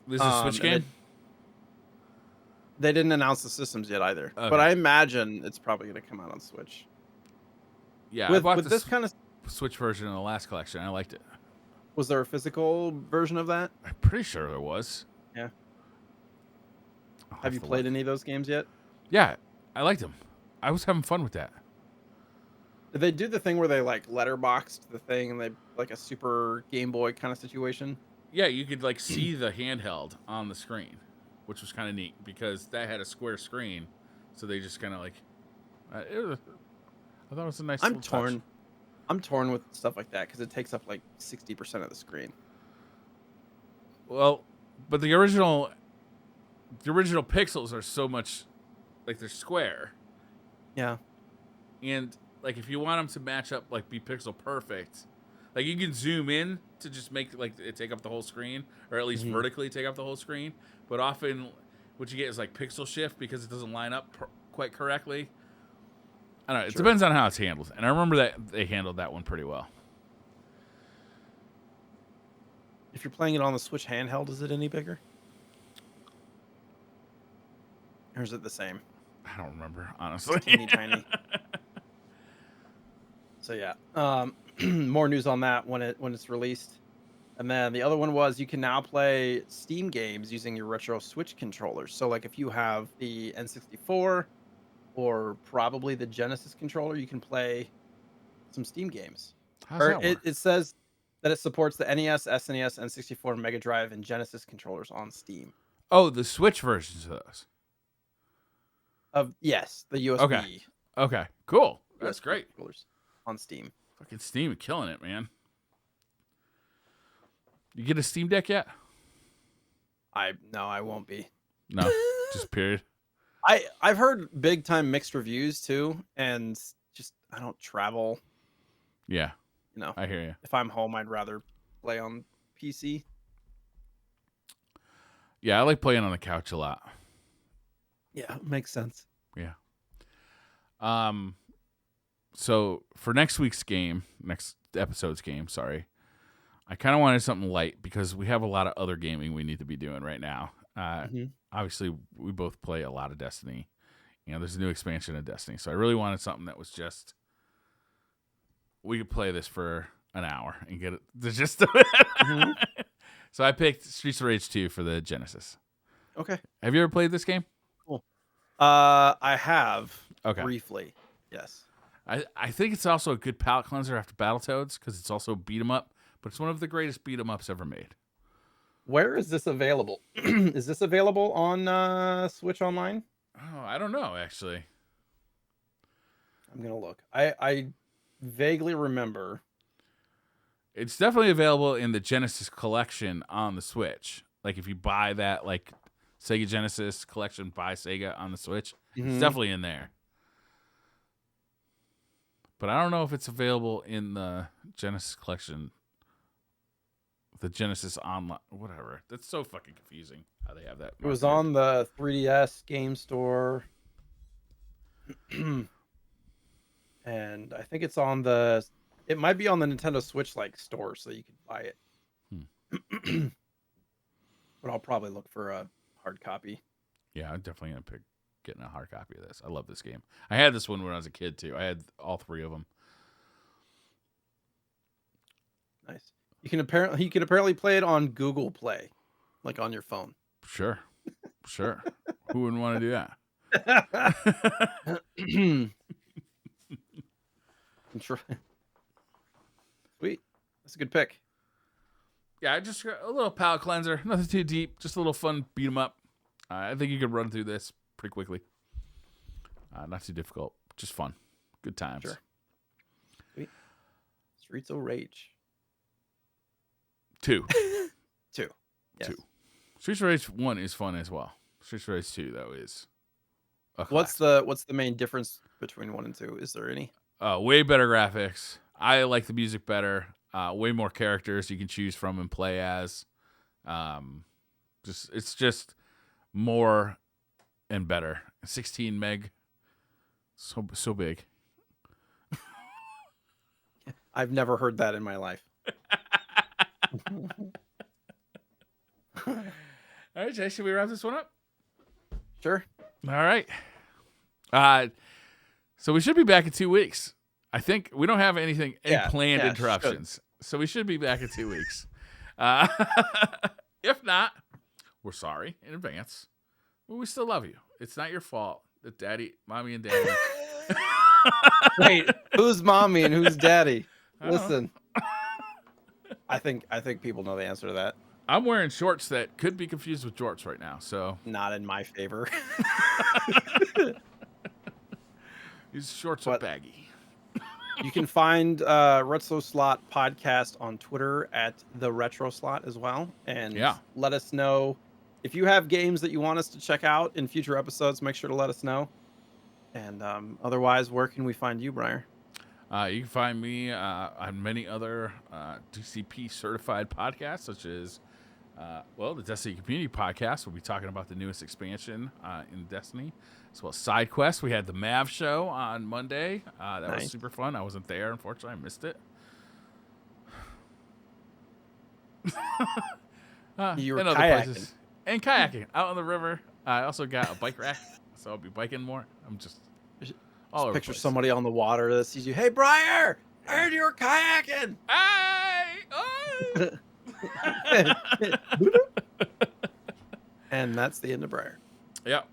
[SPEAKER 1] This is a Switch game?
[SPEAKER 2] They didn't announce the systems yet either.
[SPEAKER 1] Okay.
[SPEAKER 2] But I imagine it's probably going to come out on Switch.
[SPEAKER 1] Yeah,
[SPEAKER 2] with,
[SPEAKER 1] I bought
[SPEAKER 2] with this kind of
[SPEAKER 1] Switch version in the last collection. I liked it.
[SPEAKER 2] Was there a physical version of that?
[SPEAKER 1] I'm pretty sure there was.
[SPEAKER 2] Yeah. Have you played any of those games yet?
[SPEAKER 1] Yeah, I liked them. I was having fun with that.
[SPEAKER 2] Did they do the thing where they like letterboxed the thing and they like a Super Game Boy kind of situation?
[SPEAKER 1] Yeah, you could like see the handheld on the screen, which was kind of neat because that had a square screen. So they just kind of like, I thought it was a nice.
[SPEAKER 2] I'm torn. Touch. I'm torn with stuff like that because it takes up like 60% of the screen.
[SPEAKER 1] Well, but the original pixels are so much like they're square.
[SPEAKER 2] Yeah.
[SPEAKER 1] And like if you want them to match up, like be pixel perfect, like you can zoom in to just make like it take up the whole screen, or at least vertically take up the whole screen. But often, what you get is like pixel shift because it doesn't line up quite correctly. I don't know. It depends on how it's handled, and I remember that they handled that one pretty well.
[SPEAKER 2] If you're playing it on the Switch handheld, is it any bigger? Or is it the same?
[SPEAKER 1] I don't remember, honestly.
[SPEAKER 2] It's teeny tiny. So yeah, more news on that when it's released. And then the other one was you can now play Steam games using your Retro Switch controllers. So like if you have the N64 or probably the Genesis controller, you can play some Steam games.
[SPEAKER 1] How's that work?
[SPEAKER 2] It says that it supports the NES, SNES, N64, Mega Drive, and Genesis controllers on Steam.
[SPEAKER 1] Oh, the Switch versions of those.
[SPEAKER 2] Yes, the USB.
[SPEAKER 1] Okay. Cool. That's great.
[SPEAKER 2] Controllers on Steam.
[SPEAKER 1] Fucking Steam, killing it, man. You get a Steam Deck yet?
[SPEAKER 2] No, I won't be.
[SPEAKER 1] No, just period.
[SPEAKER 2] I've heard big time mixed reviews too, and just I don't travel.
[SPEAKER 1] Yeah,
[SPEAKER 2] you know,
[SPEAKER 1] I hear you.
[SPEAKER 2] If I'm home, I'd rather play on PC.
[SPEAKER 1] Yeah, I like playing on the couch a lot.
[SPEAKER 2] Yeah, makes sense.
[SPEAKER 1] Yeah. So for next episode's game, sorry, I kind of wanted something light because we have a lot of other gaming we need to be doing right now. Obviously, we both play a lot of Destiny. You know, there's a new expansion of Destiny, so I really wanted something that was just we could play this for an hour and get the gist of it. So I picked Streets of Rage 2 for the Genesis.
[SPEAKER 2] Okay.
[SPEAKER 1] Have you ever played this game?
[SPEAKER 2] Cool. I have.
[SPEAKER 1] Okay.
[SPEAKER 2] Briefly. Yes.
[SPEAKER 1] I think it's also a good palate cleanser after Battletoads because it's also beat 'em up, but it's one of the greatest beat 'em ups ever made.
[SPEAKER 2] Where is this available? Is this available on Switch Online?
[SPEAKER 1] Oh, I don't know actually.
[SPEAKER 2] I'm gonna look. I vaguely remember.
[SPEAKER 1] It's definitely available in the Genesis collection on the Switch. Like if you buy that like Sega Genesis collection by Sega on the Switch, it's definitely in there. But I don't know if it's available in the Genesis collection. The Genesis Online, whatever. That's so fucking confusing how they have that.
[SPEAKER 2] It was
[SPEAKER 1] marketed.
[SPEAKER 2] on the 3DS game store. And I think it's on the. It might be on the Nintendo Switch like store, so you can buy it. But I'll probably look for a hard copy.
[SPEAKER 1] Yeah, I'm definitely gonna pick getting a hard copy of this. I love this game. I had this one when I was a kid too. I had all 3 of them.
[SPEAKER 2] Nice. You can apparently play it on Google Play, like on your phone.
[SPEAKER 1] Sure. Who wouldn't want to do that?
[SPEAKER 2] Sweet. That's a good pick.
[SPEAKER 1] Yeah, just a little palate cleanser. Nothing too deep. Just a little fun beat 'em up. I think you could run through this pretty quickly. Not too difficult. Just fun. Good times.
[SPEAKER 2] Sure. Sweet. Streets of Rage.
[SPEAKER 1] 2.
[SPEAKER 2] 2. Yes.
[SPEAKER 1] 2. Streets of Rage 1 is fun as well. Streets of Rage 2 though is a
[SPEAKER 2] What's
[SPEAKER 1] classic.
[SPEAKER 2] the main difference between 1 and 2? Is there any?
[SPEAKER 1] Way better graphics. I like the music better. Way more characters you can choose from and play as. It's just more and better. 16 meg. So big.
[SPEAKER 2] I've never heard that in my life.
[SPEAKER 1] All right, Jay, should we wrap this one up?
[SPEAKER 2] Sure.
[SPEAKER 1] All right. So we should be back in 2 weeks. I think we don't have any planned interruptions. So we should be back in 2 weeks. If not, we're sorry in advance. But we still love you. It's not your fault that mommy and daddy.
[SPEAKER 2] Wait, who's mommy and who's daddy? Listen. I think people know the answer to that.
[SPEAKER 1] I'm wearing shorts that could be confused with jorts right now, so
[SPEAKER 2] Not in my favor.
[SPEAKER 1] These shorts are baggy.
[SPEAKER 2] You can find RetroSlot podcast on Twitter at the RetroSlot as well, and let us know if you have games that you want us to check out in future episodes. Make sure to let us know. And otherwise, where can we find you, Briar?
[SPEAKER 1] You can find me on many other DCP certified podcasts, such as the Destiny Community Podcast. We'll be talking about the newest expansion in Destiny, as well as Side Quest. We had the Mav show on Monday. That was super fun. I wasn't there, unfortunately. I missed it.
[SPEAKER 2] You were
[SPEAKER 1] and
[SPEAKER 2] kayaking.
[SPEAKER 1] Places. And kayaking out on the river. I also got a bike rack, so I'll be biking more. I'm just all over.
[SPEAKER 2] Picture somebody on the water that sees you. Hey, Briar, I heard you were kayaking.
[SPEAKER 1] Hey!
[SPEAKER 2] And that's the end of Briar.
[SPEAKER 1] Yep.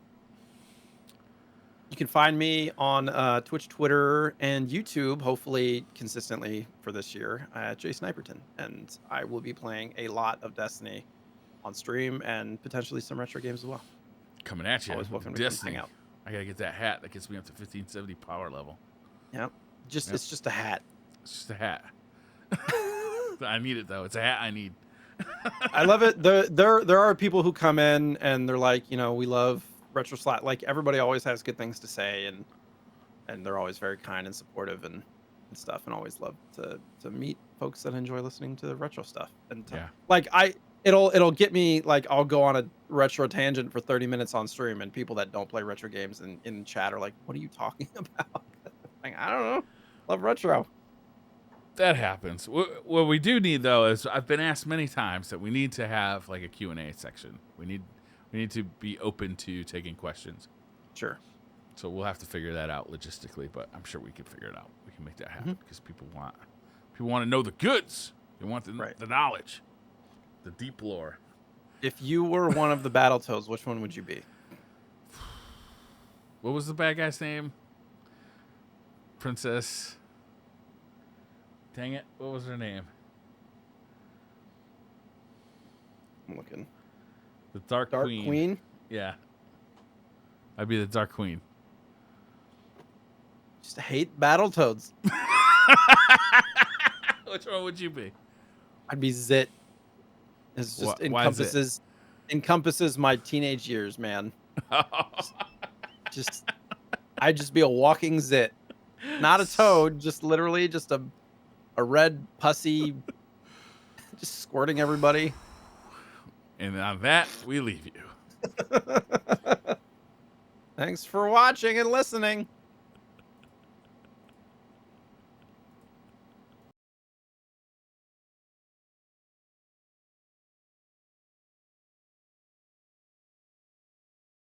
[SPEAKER 2] You can find me on Twitch, Twitter, and YouTube, hopefully consistently for this year, at JSniperton. And I will be playing a lot of Destiny on stream and potentially some retro games as well.
[SPEAKER 1] Coming at you.
[SPEAKER 2] Always welcome to
[SPEAKER 1] Destiny.
[SPEAKER 2] come hang out.
[SPEAKER 1] I gotta get that hat that gets me up to 1570 power level.
[SPEAKER 2] Yep. It's just a hat.
[SPEAKER 1] It's just a hat. I need it though. It's a hat I need.
[SPEAKER 2] I love it. There are people who come in and they're like, we love RetroSlot. Like everybody always has good things to say, and they're always very kind and supportive and stuff, and always love to meet folks that enjoy listening to the retro stuff. And it'll get me, like, I'll go on a retro tangent for 30 minutes on stream, and people that don't play retro games in chat are like, what are you talking about? Like, I don't know. Love retro.
[SPEAKER 1] That happens. What we do need though is, I've been asked many times that we need to have like a Q&A section. We need to be open to taking questions.
[SPEAKER 2] Sure.
[SPEAKER 1] So we'll have to figure that out logistically, but I'm sure we can figure it out. We can make that happen because people want to know the goods. They want the knowledge, the deep lore.
[SPEAKER 2] If you were one of the Battletoads, which one would you be?
[SPEAKER 1] What was the bad guy's name? Princess. Dang it! What was her name?
[SPEAKER 2] I'm looking.
[SPEAKER 1] The Dark Queen. Yeah. I'd be the Dark Queen.
[SPEAKER 2] Just hate Battletoads.
[SPEAKER 1] Which one would you be?
[SPEAKER 2] I'd be Zit. It's just
[SPEAKER 1] Why
[SPEAKER 2] encompasses my teenage years, man. I'd just be a walking Zit. Not a toad, just literally just a red pussy just squirting everybody.
[SPEAKER 1] And on that, we leave you.
[SPEAKER 2] Thanks for watching and listening.